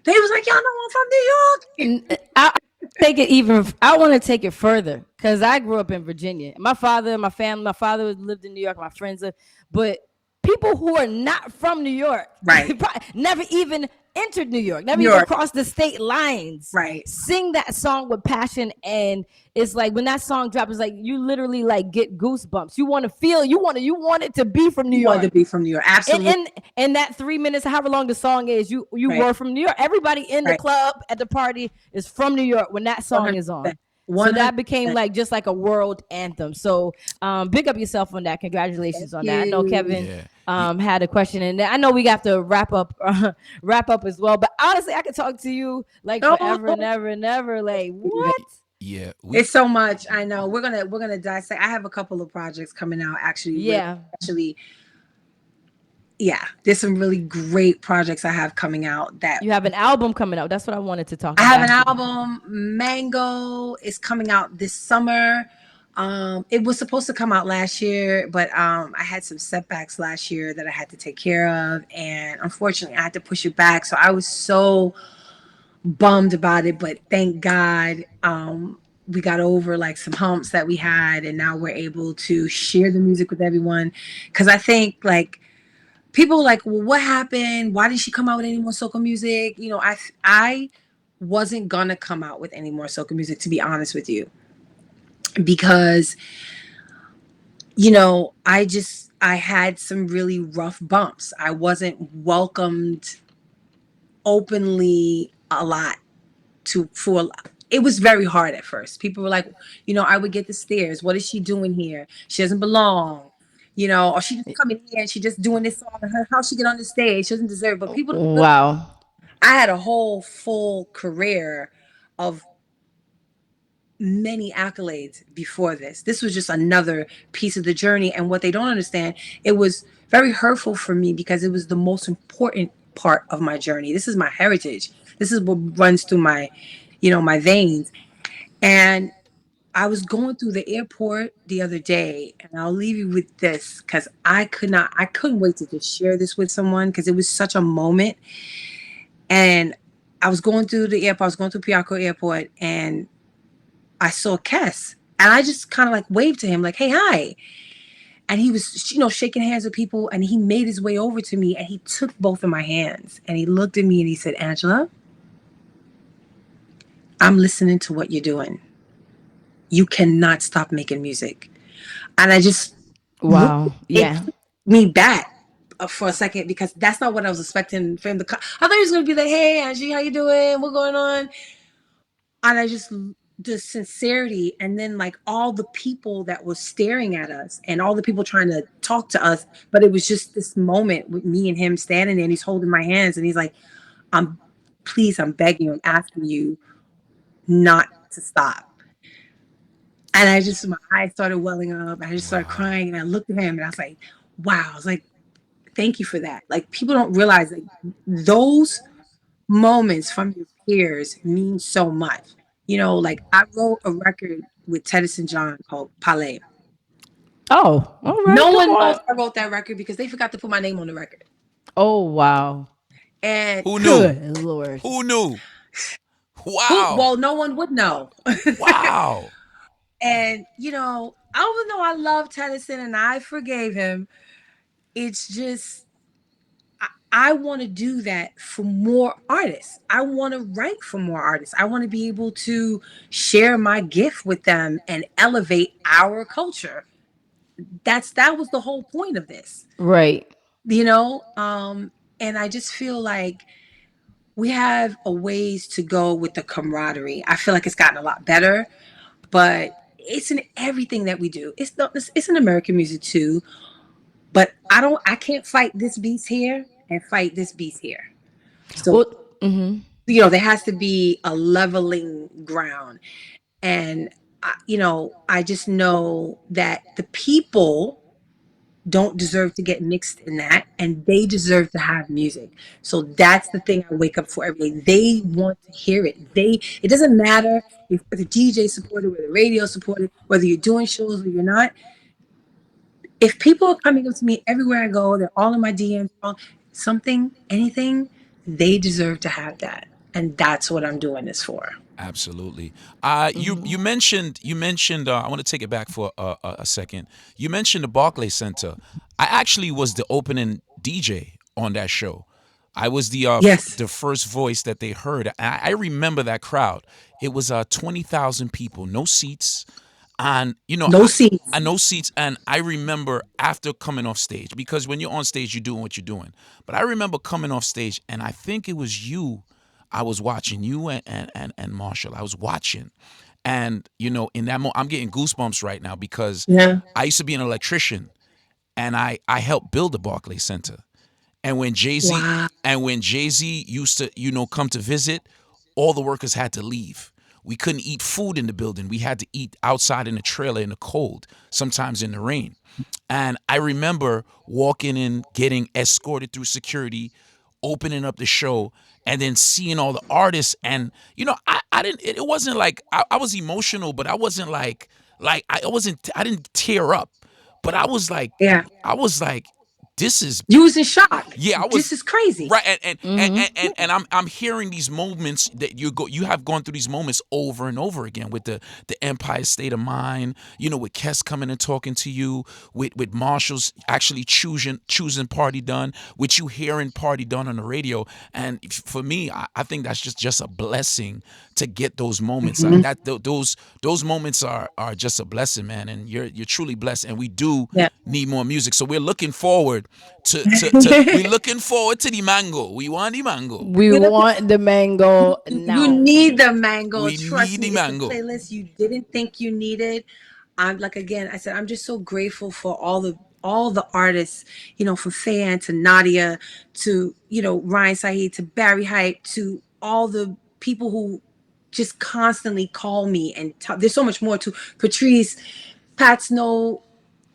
C: they was like, y'all know I'm from New York.
A: I take it even. I want to take it further because I grew up in Virginia. My father, my family, my father lived in New York. My friends, but people who are not from New York,
C: Right.
A: never even entered New York, never
C: New
A: even
C: York.
A: crossed the state lines,
C: Right.
A: sing that song with passion. And it's like when that song drops, it's like you literally like get goosebumps. You want to feel, you want it to be from New
C: You wanted
A: York.
C: to be from New York.
A: And
C: Absolutely.
A: in that 3 minutes, however long the song is, you
C: Right.
A: were from New York. Everybody in the
C: Right.
A: club at the party is from New York when that song is
C: 100%.
A: on. So that became
C: 100%.
A: like just like a world anthem. So big up yourself on that.
C: Thank
A: Congratulations on that. I know
C: you.
A: Kevin
B: Yeah.
A: had a question, and I know we got to wrap up wrap up as well. But honestly, I could talk to you like forever and
C: Oh,
A: ever and ever. Like what?
B: Yeah. We.
C: it's so much. I know. We're gonna dissect. I have a couple of projects coming out actually.
A: Yeah,
C: Actually, yeah, there's some really great projects I have coming out that
A: you have an album coming out. That's what I wanted to talk
C: I
A: and
C: have an
A: ask you about.
C: album. Mango is coming out this summer. It was supposed to come out last year, but I had some setbacks last year that I had to take care of, and unfortunately, I had to push it back. So I was so bummed about it, but thank God, we got over like some humps that we had, and now we're able to share the music with everyone. Because I think like people like, well, what happened? Why didn't she come out with any more soca music? I wasn't gonna come out with any more soca music, to be honest with you, because I had some really rough bumps. I wasn't welcomed openly a lot to for it was very hard at first. People were like, I would get the stares. What is she doing here? She doesn't belong. Or she just coming here and she just doing this song. How she get on the stage? She doesn't deserve it. But people don't realize
A: Wow.
C: I had a whole full career of many accolades before this. This was just another piece of the journey. And what they don't understand, it was very hurtful for me because it was the most important part of my journey. This is my heritage. This is what runs through my veins. And I was going through the airport the other day, and I'll leave you with this because I couldn't wait to just share this with someone because it was such a moment. And I was going through the airport, I was going through Piarco Airport, and I saw Kes. And I just kind of like waved to him, like, hey, hi. And he was, shaking hands with people, and he made his way over to me, and he took both of my hands, and he looked at me and he said, Angela, I'm listening to what you're doing. You cannot stop making music. And I just,
A: Wow.
C: it
A: Yeah.
C: took me back for a second because that's not what I was expecting for him to come. I thought he was going to be like, hey, Angie, how you doing? What going on? And I just, the sincerity, and then like all the people that were staring at us and all the people trying to talk to us. But it was just this moment with me and him standing there, and he's holding my hands and he's like, I'm, please, I'm begging you, I'm asking you not to stop. And I just, my eyes started welling up. And I just started
B: Wow.
C: crying. And I looked at him and I was like, wow. I was like, thank you for that. Like, people don't realize like those moments from your peers mean so much. Like I wrote a record with Teddyson John called Palais.
A: Oh, all right.
C: No
A: Come
C: one knows
A: on.
C: I wrote that record because they forgot to put my name on the record.
A: Oh wow.
C: And
B: Who knew?
A: Good Lord.
B: Who knew?
C: who?
B: Wow.
C: Well, no one would know.
B: Wow.
C: And even though I love Teddyson and I forgave him, it's just I want to do that for more artists. I want to write for more artists. I want to be able to share my gift with them and elevate our culture. That was the whole point of this,
A: Right.
C: you know. And I just feel like we have a ways to go with the camaraderie. I feel like it's gotten a lot better, but it's in everything that we do. It's not, it's in American music too, but I can't fight this beast here and fight this beast here. So,
A: Well, mhm.
C: there has to be a leveling ground. And, I just know that the people don't deserve to get mixed in that, and they deserve to have music. So that's the thing I wake up for every day. They want to hear it. It doesn't matter if the DJ supported, whether the radio supported, whether you're doing shows or you're not. If people are coming up to me everywhere I go, they're all in my DMs, something, anything, they deserve to have that. And that's what I'm doing this for.
B: Absolutely. You mentioned. I want to take it back for a second. You mentioned the Barclays Center. I actually was the opening DJ on that show. I was
C: Yes.
B: the first voice that they heard. I remember that crowd. It was 20,000 people, no seats, and
C: No seats.
B: I no seats. And I remember after coming off stage, because when you're on stage, you're doing what you're doing. But I remember coming off stage, and I think it was you. I was watching you and Marshall. I was watching. And, in that moment, I'm getting goosebumps right now because
C: Yeah.
B: I used to be an electrician and I helped build the Barclays Center. And when
C: Wow.
B: Jay Z used to, come to visit, all the workers had to leave. We couldn't eat food in the building. We had to eat outside in the trailer in the cold, sometimes in the rain. And I remember walking in, getting escorted through security, opening up the show, and then seeing all the artists. And I didn't. It wasn't like I was emotional, but I wasn't like I wasn't. I didn't tear up, but
C: Yeah.
B: I was like, this is
C: You was in shock.
B: yeah, I
C: This
B: was
C: is crazy.
B: right, and I'm hearing these moments that you have gone through these moments over and over again with the Empire State of Mind, with Kes coming and talking to you, with Marshall's actually choosing Party Done, with you hearing Party Done on the radio, and for me, I think that's just a blessing to get those moments.
C: Hmm.
B: Those moments are just a blessing, man, and you're truly blessed, and we do
C: Yeah.
B: need more music, so we're looking forward we're looking forward to the mango. We want the mango.
A: We want the mango
C: You
A: now.
C: need the mango.
B: We
C: Trust
B: need the
C: me, it's a
B: mango.
C: playlist you didn't think you needed. I'm like, again, I said I'm just so grateful for all the artists, from Fayan to Nadia to Ryan Saeed to Barry Hype to all the people who just constantly call me and there's so much more to Patrice, Pat Snow.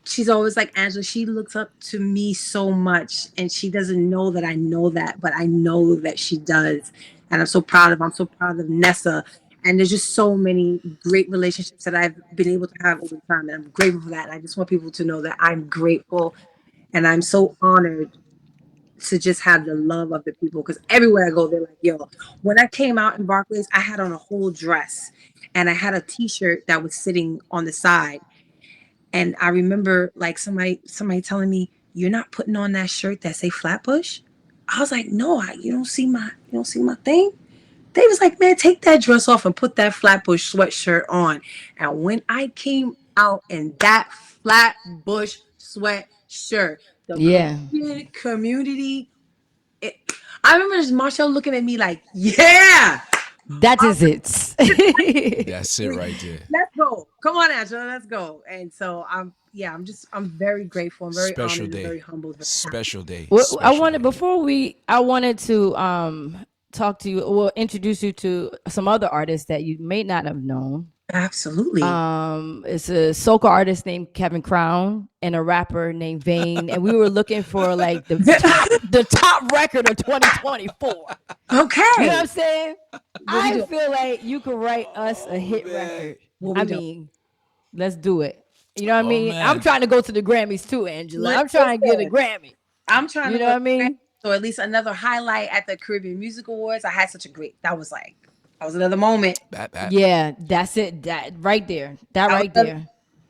C: She's always like, Angela, she looks up to me so much and she doesn't know that I know that, but I know that she does. And I'm so proud of Nessa. And there's just so many great relationships that I've been able to have over time. And I'm grateful for that. And I just want people to know that I'm grateful and I'm so honored to just have the love of the people. Because everywhere I go, they're like, yo, when I came out in Barclays, I had on a whole dress and I had a t-shirt that was sitting on the side. And I remember like somebody telling me, "You're not putting on that shirt that say Flatbush." I was like, "No, you don't see my thing." They was like, "Man, take that dress off and put that Flatbush sweatshirt on." And when I came out in that Flatbush sweatshirt, the
A: Yeah,
C: Caribbean community, it, I remember this Marshall looking at me like, "Yeah,
A: that is it.
B: That's it right there.
C: let's go. Come on, Angela, let's go." And so I'm very grateful. I'm very
B: Special
C: honored and
B: day.
C: very humbled. Very happy.
B: Special day.
A: Well, I
B: Special
A: wanted
B: day.
A: before we I wanted to talk to you, well, introduce you to some other artists that you may not have known.
C: Absolutely.
A: It's a soca artist named Kevin Crown and a rapper named Vane, and we were looking for like the top record of 2024. You know what I'm
C: Okay.
A: saying?
C: What we
A: I
C: do?
A: feel like you could write us a hit record.
C: What
A: I
C: we do?
A: mean, let's do it. You know what I
B: Oh
A: mean? I'm
B: man.
A: trying to go to the Grammys too, Angela. I'm trying to get a
C: Listen,
A: Grammy.
C: I'm trying
A: You
C: to
A: know
C: go.
A: what I mean?
C: So at least another highlight at the Caribbean Music Awards. I had such a great. That was another moment.
B: That
A: Yeah, that's it. That right there. That
C: That was
A: right
C: another,
A: there.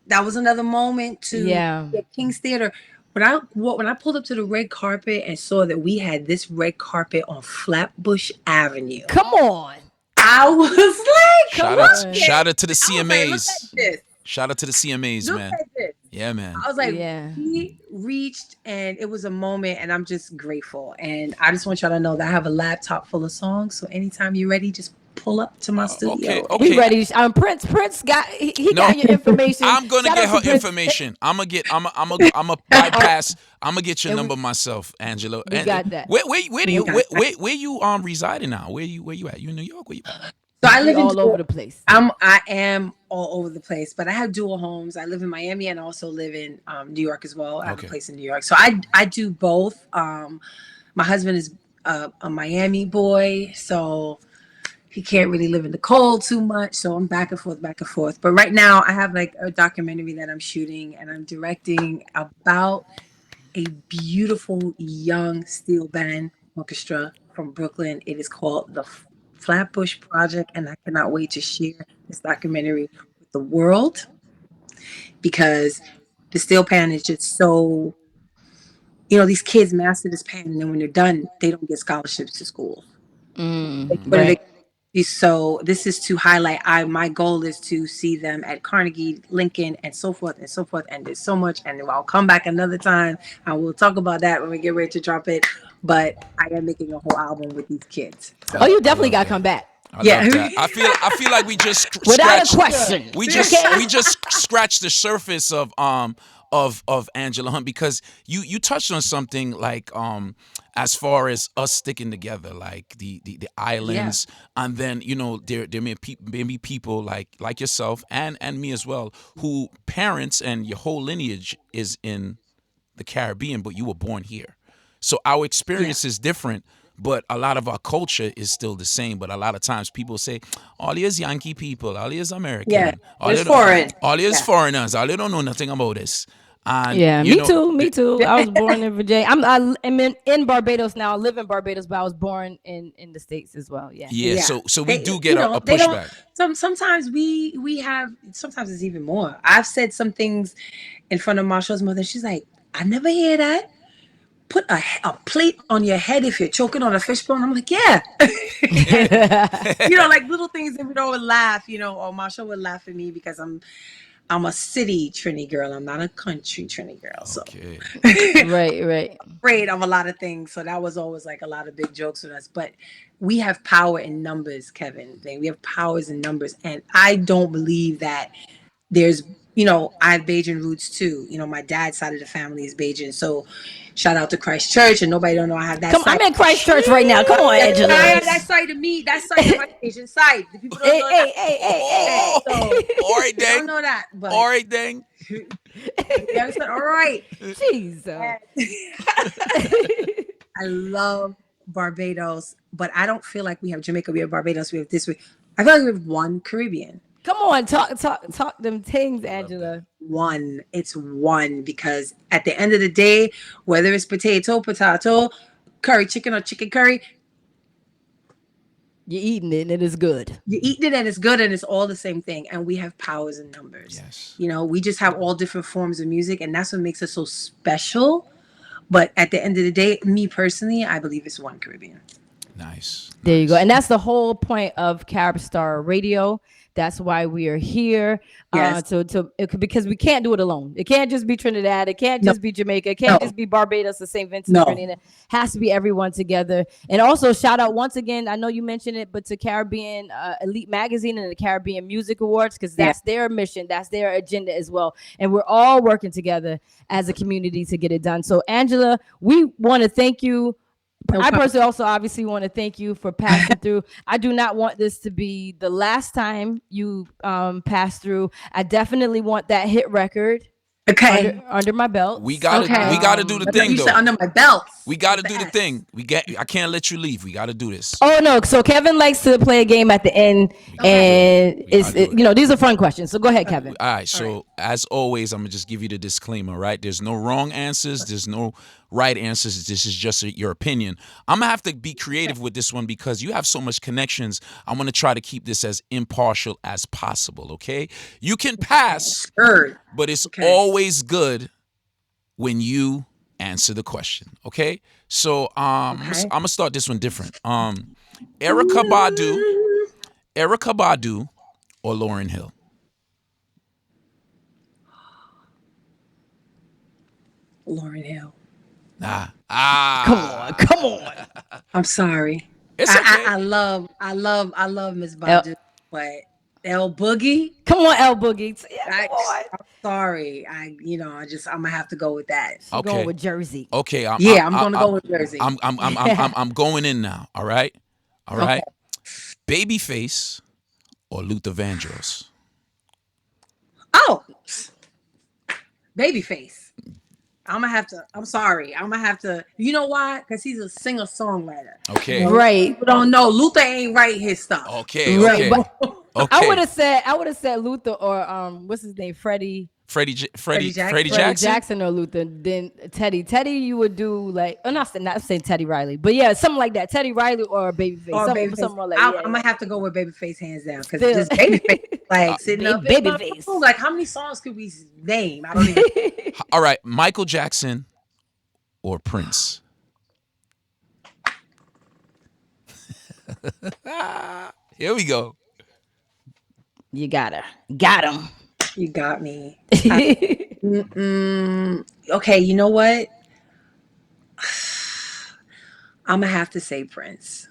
C: that was another moment to
A: Yeah.
C: the King's Theater. When I pulled up to the red carpet and saw that we had this red carpet on Flatbush Avenue,
A: Come on.
C: I was like,
A: Come
B: shout out
A: on.
C: look at
B: shout out to the
C: I was like, look at
B: CMAs.
C: this.
B: Shout out to the CMAs,
C: Look
B: man.
C: at this.
B: Yeah, man.
C: I was like,
A: Yeah.
C: we reached, and it was a moment, and I'm just grateful. And I just want y'all to know that I have a laptop full of songs. So anytime you're ready, just pull up to my
B: Okay,
C: studio.
A: We
B: okay.
A: ready. Prince. Prince got he
B: No,
A: got your information.
B: I'm gonna
A: Shout
B: get
A: out to
B: her
A: Prince.
B: information. I'm a bypass. I'm gonna get your
A: And
B: number myself, Angela.
A: we
B: And
A: got that.
B: where do
C: We
B: you
C: got that.
B: where you residing now? Where you at? You in New York? Where you at?
C: So I
A: We
C: live in
A: all over
C: dual.
A: the place.
C: I am all over the place, but I have dual homes. I live in Miami and also live in New York as well. I have a
B: Okay.
C: place in New York, so I do both. My husband is a Miami boy, so he can't really live in the cold too much. So I'm back and forth, back and forth. But right now, I have like a documentary that I'm shooting and I'm directing about a beautiful young steel band orchestra from Brooklyn. It is called the Flatbush Project, and I cannot wait to share this documentary with the world because the steel pan is just so, these kids master this pan, and then when they're done, they don't get scholarships to school. Like, what are they?
A: Right.
C: So this is to highlight. My goal is to see them at Carnegie, Lincoln, and so forth and so forth. And there's so much, and I'll come back another time and we'll talk about that when we get ready to drop it. But I am making a whole album with these kids.
A: Oh,
C: So
A: you
B: I
A: definitely
B: love
A: got to
B: that.
A: come back
B: I
C: yeah,
B: love that. I feel like we just
A: without a
B: scratched
A: question. Okay.
B: we just scratched the surface of Angela Hunt, because you touched on something like as far as us sticking together, like the
C: yeah,
B: islands, and then there may be people like yourself and me as well, who parents and your whole lineage is in the Caribbean, but you were born here. So our
C: yeah,
B: experience is different, but a lot of our culture is still the same. But a lot of times people say, all these Yankee people, all these
C: yeah.
B: American,
C: It's foreign.
B: all these
C: Yeah.
B: foreigners, all they don't know nothing about this. And
A: Yeah,
B: you
A: me
B: know,
A: too. Me too. I was born in Virginia. I'm in Barbados now. I live in Barbados, but I was born in the States as well. Yeah.
B: yeah.
C: Yeah.
B: So we
C: They
B: do get a
C: they don't
B: pushback.
C: sometimes we have sometimes it's even more. I've said some things in front of Marshall's mother. She's like, I never hear that. Put a plate on your head if you're choking on a fishbone. I'm like, yeah. And, like little things that we don't laugh, or Marshall would laugh at me because I'm a city Trini girl. I'm not a country Trini girl. So
B: Okay.
A: Right, right.
C: afraid of a lot of things. So that was always like a lot of big jokes with us. But we have power in numbers, Kevin. We have powers in numbers. And I don't believe that there's, I have Bajan roots too. My dad's side of the family is Bajan. So shout out to Christ Church. And nobody don't know I have that
A: Come,
C: side.
A: I'm in Christchurch right now. Come on,
C: That's
A: Angela.
C: I have that side of me. That side of my Asian side. The people don't
A: Hey,
C: know that.
A: hey, hey, hey, hey,
B: Oh,
C: So
B: all right,
C: they don't
B: dang.
C: know that. But
B: All right, dang.
C: you understand? All right.
A: hey. Jesus.
C: I love Barbados, but I don't feel like we have Jamaica. We have Barbados. We have this. I feel like we have one Caribbean.
A: Come on, talk them things, Angela.
C: One. It's one because at the end of the day, whether it's potato, curry chicken or chicken curry,
A: You're eating it and it is good.
C: you eat it and it's good and it's all the same thing. And we have powers in numbers.
B: Yes.
C: We just have all different forms of music, and that's what makes us so special. But at the end of the day, me personally, I believe it's one Caribbean.
B: Nice.
A: There you go.
B: Nice.
A: And that's the whole point of Carib Star Radio. That's why we are here.
C: Yes.
A: Because we can't do it alone. It can't just be Trinidad. It can't
C: No.
A: just be Jamaica. It
C: No.
A: can't just be Barbados or St. Vincent
C: No.
A: and Grenada. It has to be everyone together. And also shout out once again, I know you mentioned it, but to Caribbean Elite Magazine and the Caribbean Music Awards, because that's their mission. That's their agenda as well. And we're all working together as a community to get it done. So Angela, we want to thank you.
C: No
A: I
C: problem.
A: personally also obviously want to thank you for passing through. I do not want this to be the last time you pass through. I definitely want that hit record
C: Okay.
A: under my belt.
B: We gotta do the
C: I thought
B: thing
C: you
B: though.
C: said under my belt.
B: We got to
C: With
B: do the
C: S.
B: thing. I can't let you leave. We got to do this.
A: Oh no! So Kevin likes to play a game at the end, and these are fun questions. So go ahead, Kevin.
B: All right. So as always, I'm gonna just give you the disclaimer. Right? There's no wrong answers. There's no right answers. This is just your opinion. I'm gonna have to be creative with this one because you have so much connections. I'm gonna try to keep this as impartial as possible. Okay? You can pass, but it's always good when you answer the question. Okay? So I'm gonna start this one different. Erica Badu, or Lauryn Hill?
C: Lauren Hill.
B: Nah.
A: Come on, come on.
C: I'm sorry.
B: It's okay.
C: I love Miss
A: El,
C: Badu, but El Boogie.
A: come on, El Boogie. Yeah,
C: I,
A: come on.
C: I'm sorry. I'm gonna have to go with that.
A: She going
B: Okay.
A: with Jersey.
B: Okay.
C: Yeah, I'm gonna go with Jersey.
B: I'm going in now. All right. All
C: Okay.
B: right. Babyface or Luther Vandross.
C: Oh, Babyface. I'm gonna have to. I'm sorry. I'm gonna have to. You know why? Because he's a singer songwriter.
B: Okay.
A: Right,
C: People don't know Luther ain't write his stuff.
B: Okay.
A: right.
B: Okay.
A: But I would
B: Okay.
A: have said Luther or what's his name,
C: Freddie Jackson.
B: Freddie
A: Freddie
B: Jackson.
A: Jackson or Luther. Then Teddy, you would do like, not saying Teddy Riley, but yeah, something like that. Teddy Riley or Babyface,
C: Or
A: something
C: Babyface.
A: more like
C: I'm
A: yeah.
C: gonna have to go with Babyface hands down because
A: Still.
C: just Babyface like sitting up in my
A: Babyface.
C: room, like how many songs could we name? I don't even.
B: All right. Michael Jackson or Prince. Here we go.
A: You got him.
C: You got me. Okay, you know what? I'm gonna have to say Prince.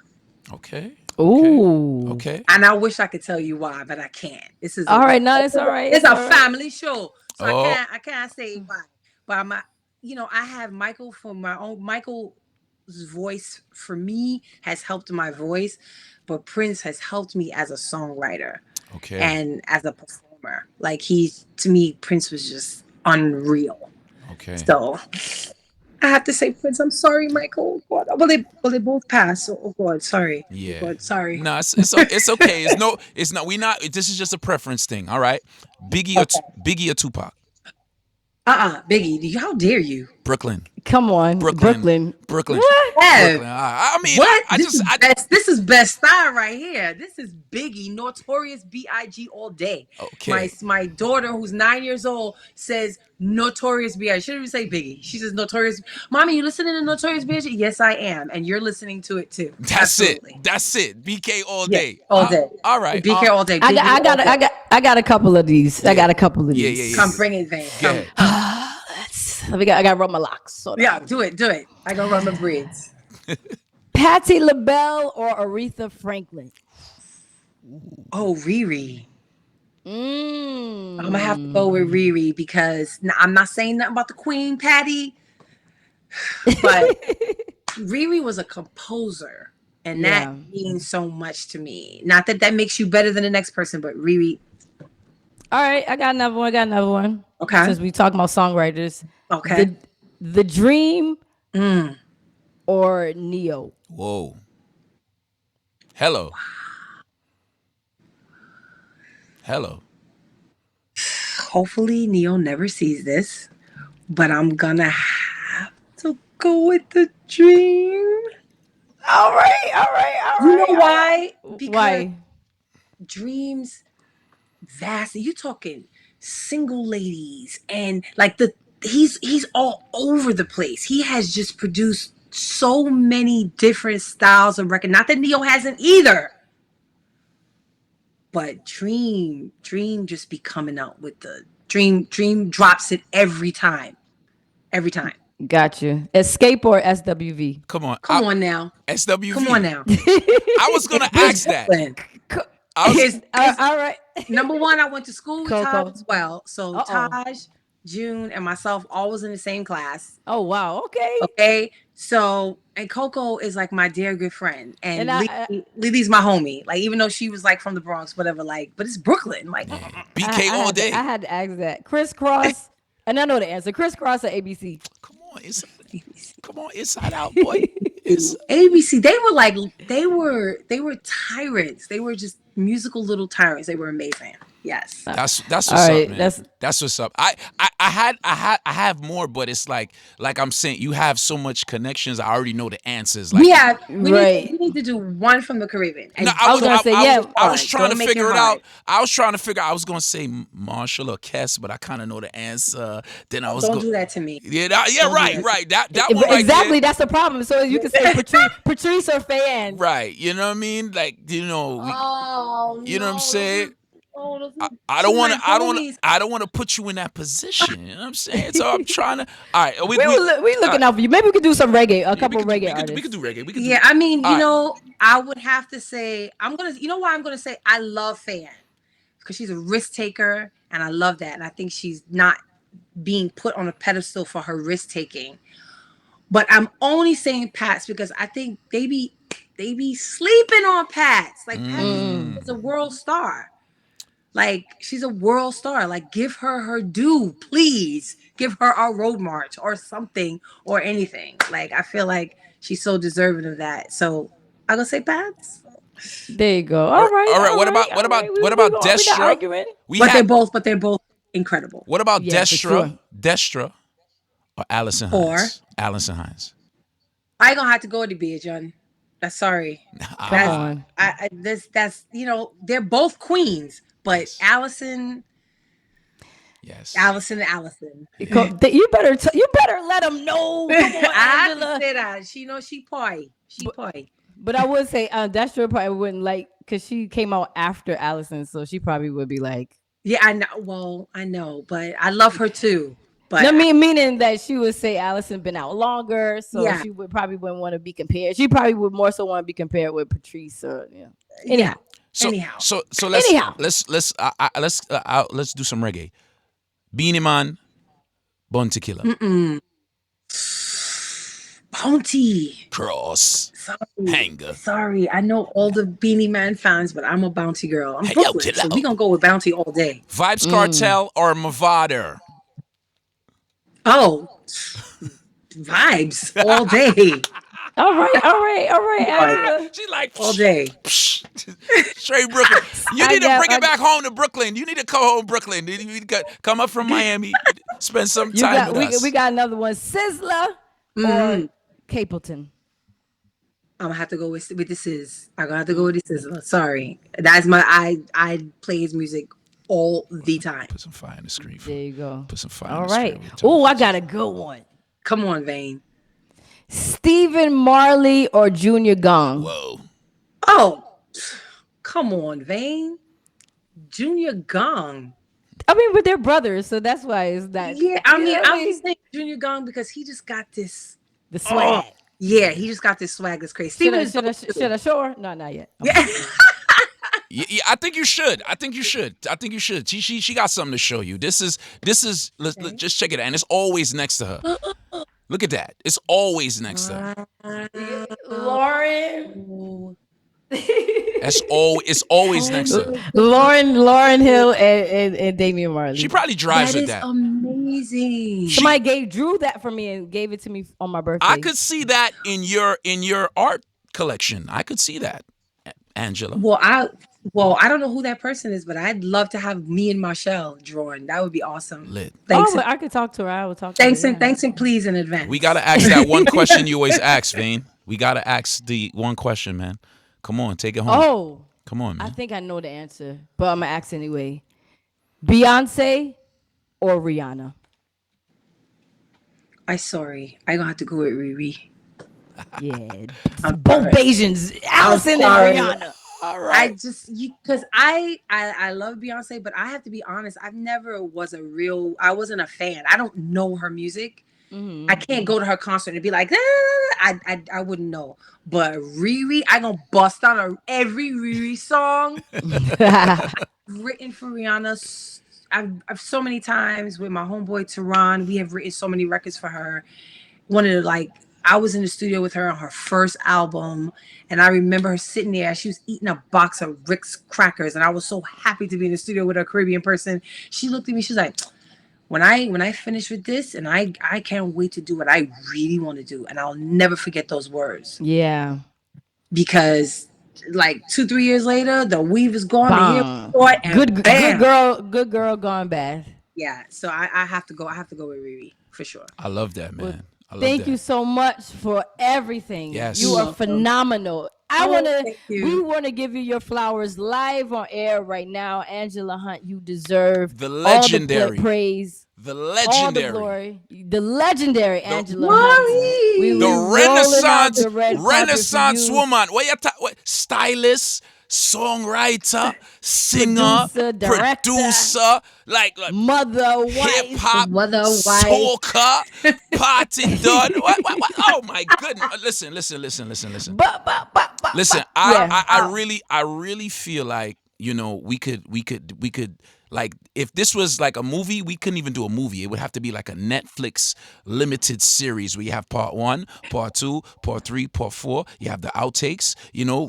B: Okay.
A: Ooh.
B: Okay.
C: And I wish I could tell you why, but I can't. This is
A: All right, no, it's all right.
C: It's
A: It's
C: a
A: all right.
C: family show, so
B: Oh.
C: I can't say why. But I have Michael for my own. Michael's voice for me has helped my voice, but Prince has helped me as a songwriter
B: Okay.
C: and as a performer. Like to me, Prince was just unreal.
B: Okay.
C: So I have to say Prince. I'm sorry, Michael. God. Well, they both passed. So, oh God, sorry.
B: Yeah.
C: Oh God, sorry.
B: No, it's okay. It's not. We not. This is just a preference thing. All right. Biggie or Tupac.
C: Biggie. How dare you?
B: Brooklyn.
A: Come on, Brooklyn.
B: Brooklyn.
C: Yeah.
B: I mean,
C: What?
B: I
C: This is best style right here. This is Biggie, Notorious B.I.G. all day.
B: Okay.
C: My daughter, who's 9 years old, says Notorious B.I.G. She doesn't even say Biggie. She says Notorious. Mommy, you listening to Notorious B.I.G.? Yes, I am, and you're listening to it too.
B: That's
C: Absolutely.
B: it. That's it. BK all
C: Yeah,
B: day.
C: all day.
B: All right.
C: BK all day.
A: I
C: Biggie all day.
A: got a couple of these. I got a couple of
B: Yeah,
A: these.
B: yeah,
C: Come bring it, Van.
B: Go ahead.
A: I got to rub my locks. Sort of.
C: Yeah, do it. I gonna run my braids.
A: Patti LaBelle or Aretha Franklin?
C: Oh, Riri.
A: Mm.
C: I'm gonna have to go with Riri because I'm not saying nothing about the Queen Patty, but Riri was a composer, and
A: Yeah.
C: that means so much to me. Not that makes you better than the next person, but Riri.
A: All right, I got another one.
C: Okay.
A: Since we talk about songwriters.
C: Okay.
A: The Dream
C: Mm.
A: or Neo?
B: Whoa. Hello.
C: Hopefully, Neo never sees this, but I'm gonna have to go with the Dream.
A: All right.
C: You know why? Because
A: Why?
C: Dreams vast. You talking single ladies and like he's all over the place. He has just produced so many different styles of record. Not that Neo hasn't either. But Dream just be coming out with the Dream drops it every time. Every time.
A: Got you. Escape or SWV?
B: Come on.
C: Come on now.
B: SWV.
C: Come on now.
B: I was gonna ask that.
A: All right.
C: Number one, I went to school with
A: Coco.
C: Taj as well. So
A: Uh-oh.
C: Taj, June, and myself all was in the same class.
A: Oh wow. Okay.
C: Okay. So, and Coco is like my dear good friend. And,
A: And
C: Lily's my homie. Like, even though she was like from the Bronx, whatever, like, but it's Brooklyn. Like,
B: BK all day.
A: I had to ask that. Crisscross, and I know the answer. Crisscross or ABC?
B: Come on, Inside Out, boy.
C: ABC. They were tyrants. They were just musical little tyrants. They were amazing. Yes.
B: That's what's
A: All right,
B: up, man. That's what's up. I have more, but it's like I'm saying, you have so much connections. I already know the answers. Like,
C: we need to do one from the Caribbean. And
B: no, I was trying to
C: Don't make
B: figure it
C: hard.
B: out. I was gonna say Marshall or Kess, but I kind of know the answer. Then I was
C: Don't do that to me.
B: Yeah,
C: Don't
B: right. That one right
A: Exactly.
B: there.
A: That's the problem. So you can say Patrice or Fan.
B: Right. You know what I mean? Like, you know,
C: Oh,
B: you know what I'm saying?
C: Oh,
B: I
C: She's
B: don't want
C: my
B: to. I don't.
C: homies.
B: I don't want to put you in that position. You know what I'm saying? So I'm trying to. All right.
A: We looking out for you. Maybe we could do some reggae. A couple reggae
B: we could
A: artists.
B: do reggae. We could
C: Yeah,
B: do.
C: I mean,
B: All
C: you
B: right.
C: know, I would have to say I'm gonna. You know why I'm gonna say I love Fan because she's a risk taker, and I love that, and I think she's not being put on a pedestal for her risk taking. But I'm only saying Pats because I think they be sleeping on Pats. Like Pats is a world star. Like she's a world star. Like give her her due, please. Give her a road march or something or anything. Like I feel like she's so deserving of that. So I'm gonna say Pats.
A: There you go.
B: All
A: All
B: right.
A: right,
B: All right.
A: all right, all right.
B: What about
A: We not
B: Destra?
A: arguing.
B: We
C: But
B: had.
C: they're both incredible.
B: What about
A: Yeah, for
B: Destra?
A: sure.
B: Destra or Allison
C: Or
B: Hines? Allison Hines.
C: I gonna have to go with the beer, John. That's sorry.
A: Come
C: That's
A: on.
C: that's they're both queens, but
B: Yes. Yes.
C: Allison.
A: You better let them know. Come on,
C: I have to
A: Angela.
C: say that. She knows she poi. She poi.
A: But I would say that sure probably wouldn't like because she came out after Allison, so she probably would be like.
C: Yeah, I know. Well, I know, but I love her too. But
A: No, meaning that she would say Allison been out longer, so
C: Yeah.
A: she would probably wouldn't want to be compared. She probably would more so want to be compared with Patrice. Or, yeah. Anyhow,
B: So
C: anyhow.
B: so
A: Anyhow.
B: let's do some reggae. Beanie Man, Bun Tequila,
C: Bounty.
B: Cross,
C: Sorry.
B: Hanger.
C: Sorry, I know all the Beanie Man fans, but I'm a Bounty girl. I'm
B: Hey, yo,
C: Brooklyn,
B: chill
C: so
B: out.
C: we gonna go with Bounty all day.
B: Vibes Cartel or Mavado?
C: Oh, vibes all day,
A: all right, Angela.
B: She like
C: all day.
B: straight Brooklyn. You need to bring it back home to Brooklyn. You need to come home, Brooklyn. You need to come up from Miami, spend some time with us.
A: We got another one, Sizzler or Capleton.
C: I'm gonna have to go with this is. I'm gonna have to go with this is. Sorry, that's my I play his music all the time.
B: Put some fire in the screen.
A: There you go.
B: Put some fire.
A: All
B: in the
A: right.
B: screen.
A: Oh, I got a good one.
C: Come on, Vane.
A: Stephen Marley or Junior Gong.
B: Whoa.
C: Oh, come on, Vane. Junior Gong.
A: I mean, but they're brothers, so that's why it's that.
C: Yeah, I mean, I'm just saying Junior Gong because he just got this.
A: The swag.
C: Yeah, he just got this swag that's crazy.
A: Should I show her? No, not yet.
C: Yeah.
B: Yeah, I think you should. I think you should. She got something to show you. This is let's just check it out. And it's always next to her. Look at that. It's always next to her.
A: Lauren.
B: It's always next to her.
A: Lauren Hill and Damian Marley.
B: She probably drives
C: That
B: with
C: is
B: that.
C: amazing.
A: Somebody drew that for me and gave it to me on my birthday.
B: I could see that in your art collection. I could see that, Angela.
C: Well, I don't know who that person is, but I'd love to have me and Marshall drawn. That would be awesome.
B: Lit.
C: Thanks.
A: I could talk to her. I will talk
C: Thanks
A: to her.
C: and thanks and please in advance.
B: We gotta ask that one question you always ask, Vane. We gotta ask the one question, man. Come on, take it home.
A: Oh,
B: come on, man.
A: I think I know the answer, but I'm gonna ask anyway. Beyonce or Rihanna?
C: I'm sorry. I gonna have to go with Riri.
A: Yeah,
C: I'm
A: both
C: sorry.
A: Asians, Allison and
C: sorry.
A: Rihanna.
B: All right.
C: I just because I love Beyonce, but I have to be honest. I wasn't a fan. I don't know her music.
A: Mm-hmm.
C: I can't go to her concert and be like, I wouldn't know. But Riri, I gonna bust out every Riri song written for Rihanna. I've so many times with my homeboy Tehran. We have written so many records for her. I was in the studio with her on her first album, and I remember her sitting there. She was eating a box of Rick's crackers, and I was so happy to be in the studio with a Caribbean person. She looked at me. She was like, when I finish with this, and I can't wait to do what I really want to do, and I'll never forget those words.
A: Yeah,
C: because like 2-3 years later, the weave is gone.
A: Bam.
C: The hair and
A: good girl gone bad.
C: Yeah, so I have to go. I have to go with Riri for sure.
B: I love that, man.
A: Well, thank you so much for everything.
B: Yes.
A: You are phenomenal. We want to give you your flowers live on air right now. Angela Hunt, you deserve
B: the legendary
A: all the praise,
B: the legendary,
A: all the glory, the legendary Angela
B: Hunt.
A: The
B: Renaissance woman. What stylist, songwriter, singer,
A: Producer, director,
B: producer, like
A: mother,
B: hip
A: wife.
B: hop,
C: Mother, wife.
B: soca, party done. What? Oh my goodness! Listen. Listen,
A: Yeah.
B: I really feel like, we could like, if this was like a movie, we couldn't even do a movie. It would have to be like a Netflix limited series where you have part 1, part 2, part 3, part 4. You have the outtakes.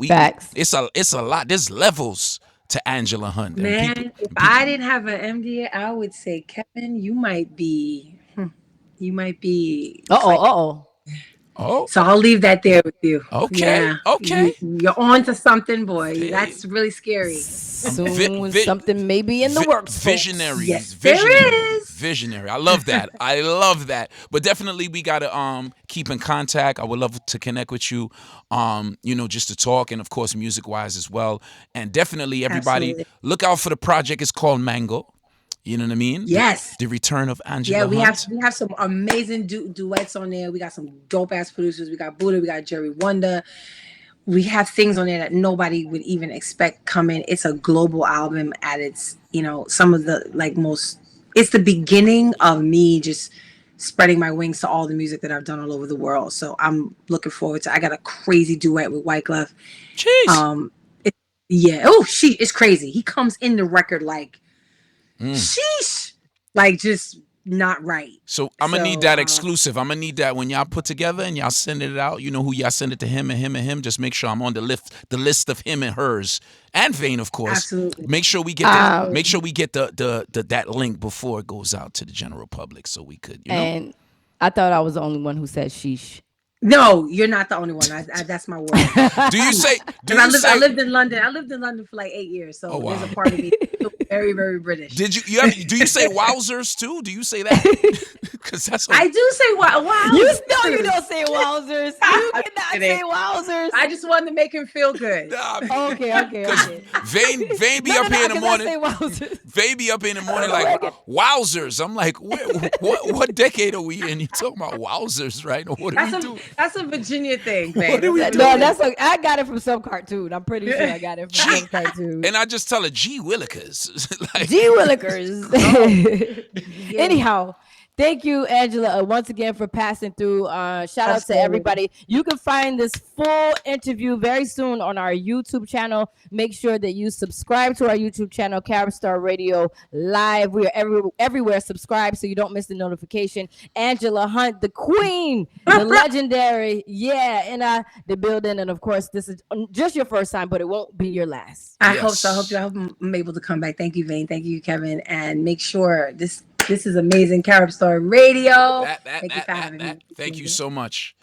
A: Facts.
B: It's a lot. There's levels to Angela Hunt, and
C: Man, if I didn't have an MD, I would say, Kevin, you might be
A: Uh
C: playing.
A: oh.
B: oh,
C: So I'll leave that there with you.
B: okay,
C: Yeah,
B: okay.
C: you're on to something, boy.
B: Hey,
C: That's really scary.
A: Soon something maybe in the works, folks.
C: Yes, there is.
B: visionary. I love that. I love that. But definitely we gotta keep in contact. I would love to connect with you, just to talk, and of course music wise as well. And definitely everybody
C: Absolutely.
B: look out for the project. It's called Mango. You know what I mean?
C: Yes.
B: The return of Angela
C: Yeah,
B: Hunt.
C: we have some amazing duets on there. We got some dope ass producers. We got Buddha. We got Jerry Wonder. We have things on there that nobody would even expect coming. It's a global album at its, some of the most. It's the beginning of me just spreading my wings to all the music that I've done all over the world. So I'm looking forward to. I got a crazy duet with Wyclef.
B: Jeez.
C: Yeah. Oh, it's crazy. He comes in the record like, sheesh, like just not right.
B: So I'm gonna need that exclusive. I'm gonna need that when y'all put together and y'all send it out. You know who y'all send it to, him and him and him. Just make sure I'm on the list of him and hers, and Vane, of course.
C: Absolutely.
B: Make sure we get the that link before it goes out to the general public, so we could.
A: And I thought I was the only one who said sheesh.
C: No, you're not the only one. That's my word.
B: Do you say?
C: I lived in London. I lived in London for like 8 years, so
B: wow.
C: there's a part of me very, very British.
B: Did you? Do you say wowzers too? Do you say that? Because that's.
C: I do say wow.
A: You don't say wowzers. You cannot say wowzers.
C: I just wanted to make him feel good.
A: Okay.
B: Vane be up here in the morning.
A: I say wowzers.
B: Vane be up in the morning like wowzers. I'm like, what decade are we in? You talking about wowzers, right? Or what are we doing?
C: That's a Virginia thing, man.
B: What are we doing?
A: No, I got it from some cartoon. I'm pretty sure I got it from some cartoon.
B: And I just tell her, gee willikers.
A: Gee willikers.
C: Yeah.
A: Anyhow, thank you, Angela, once again for passing through. Shout out to everybody. You can find this full interview very soon on our YouTube channel. Make sure that you subscribe to our YouTube channel, Carib Star Radio Live. We are everywhere. Subscribe so you don't miss the notification. Angela Hunt, the queen, the legendary, in the building. And of course, this is just your first time, but it won't be your last.
C: I hope so. I hope I'm able to come back. Thank you, Vane. Thank you, Kevin. And make sure this is amazing. Carib Star Radio.
B: Thank you so much.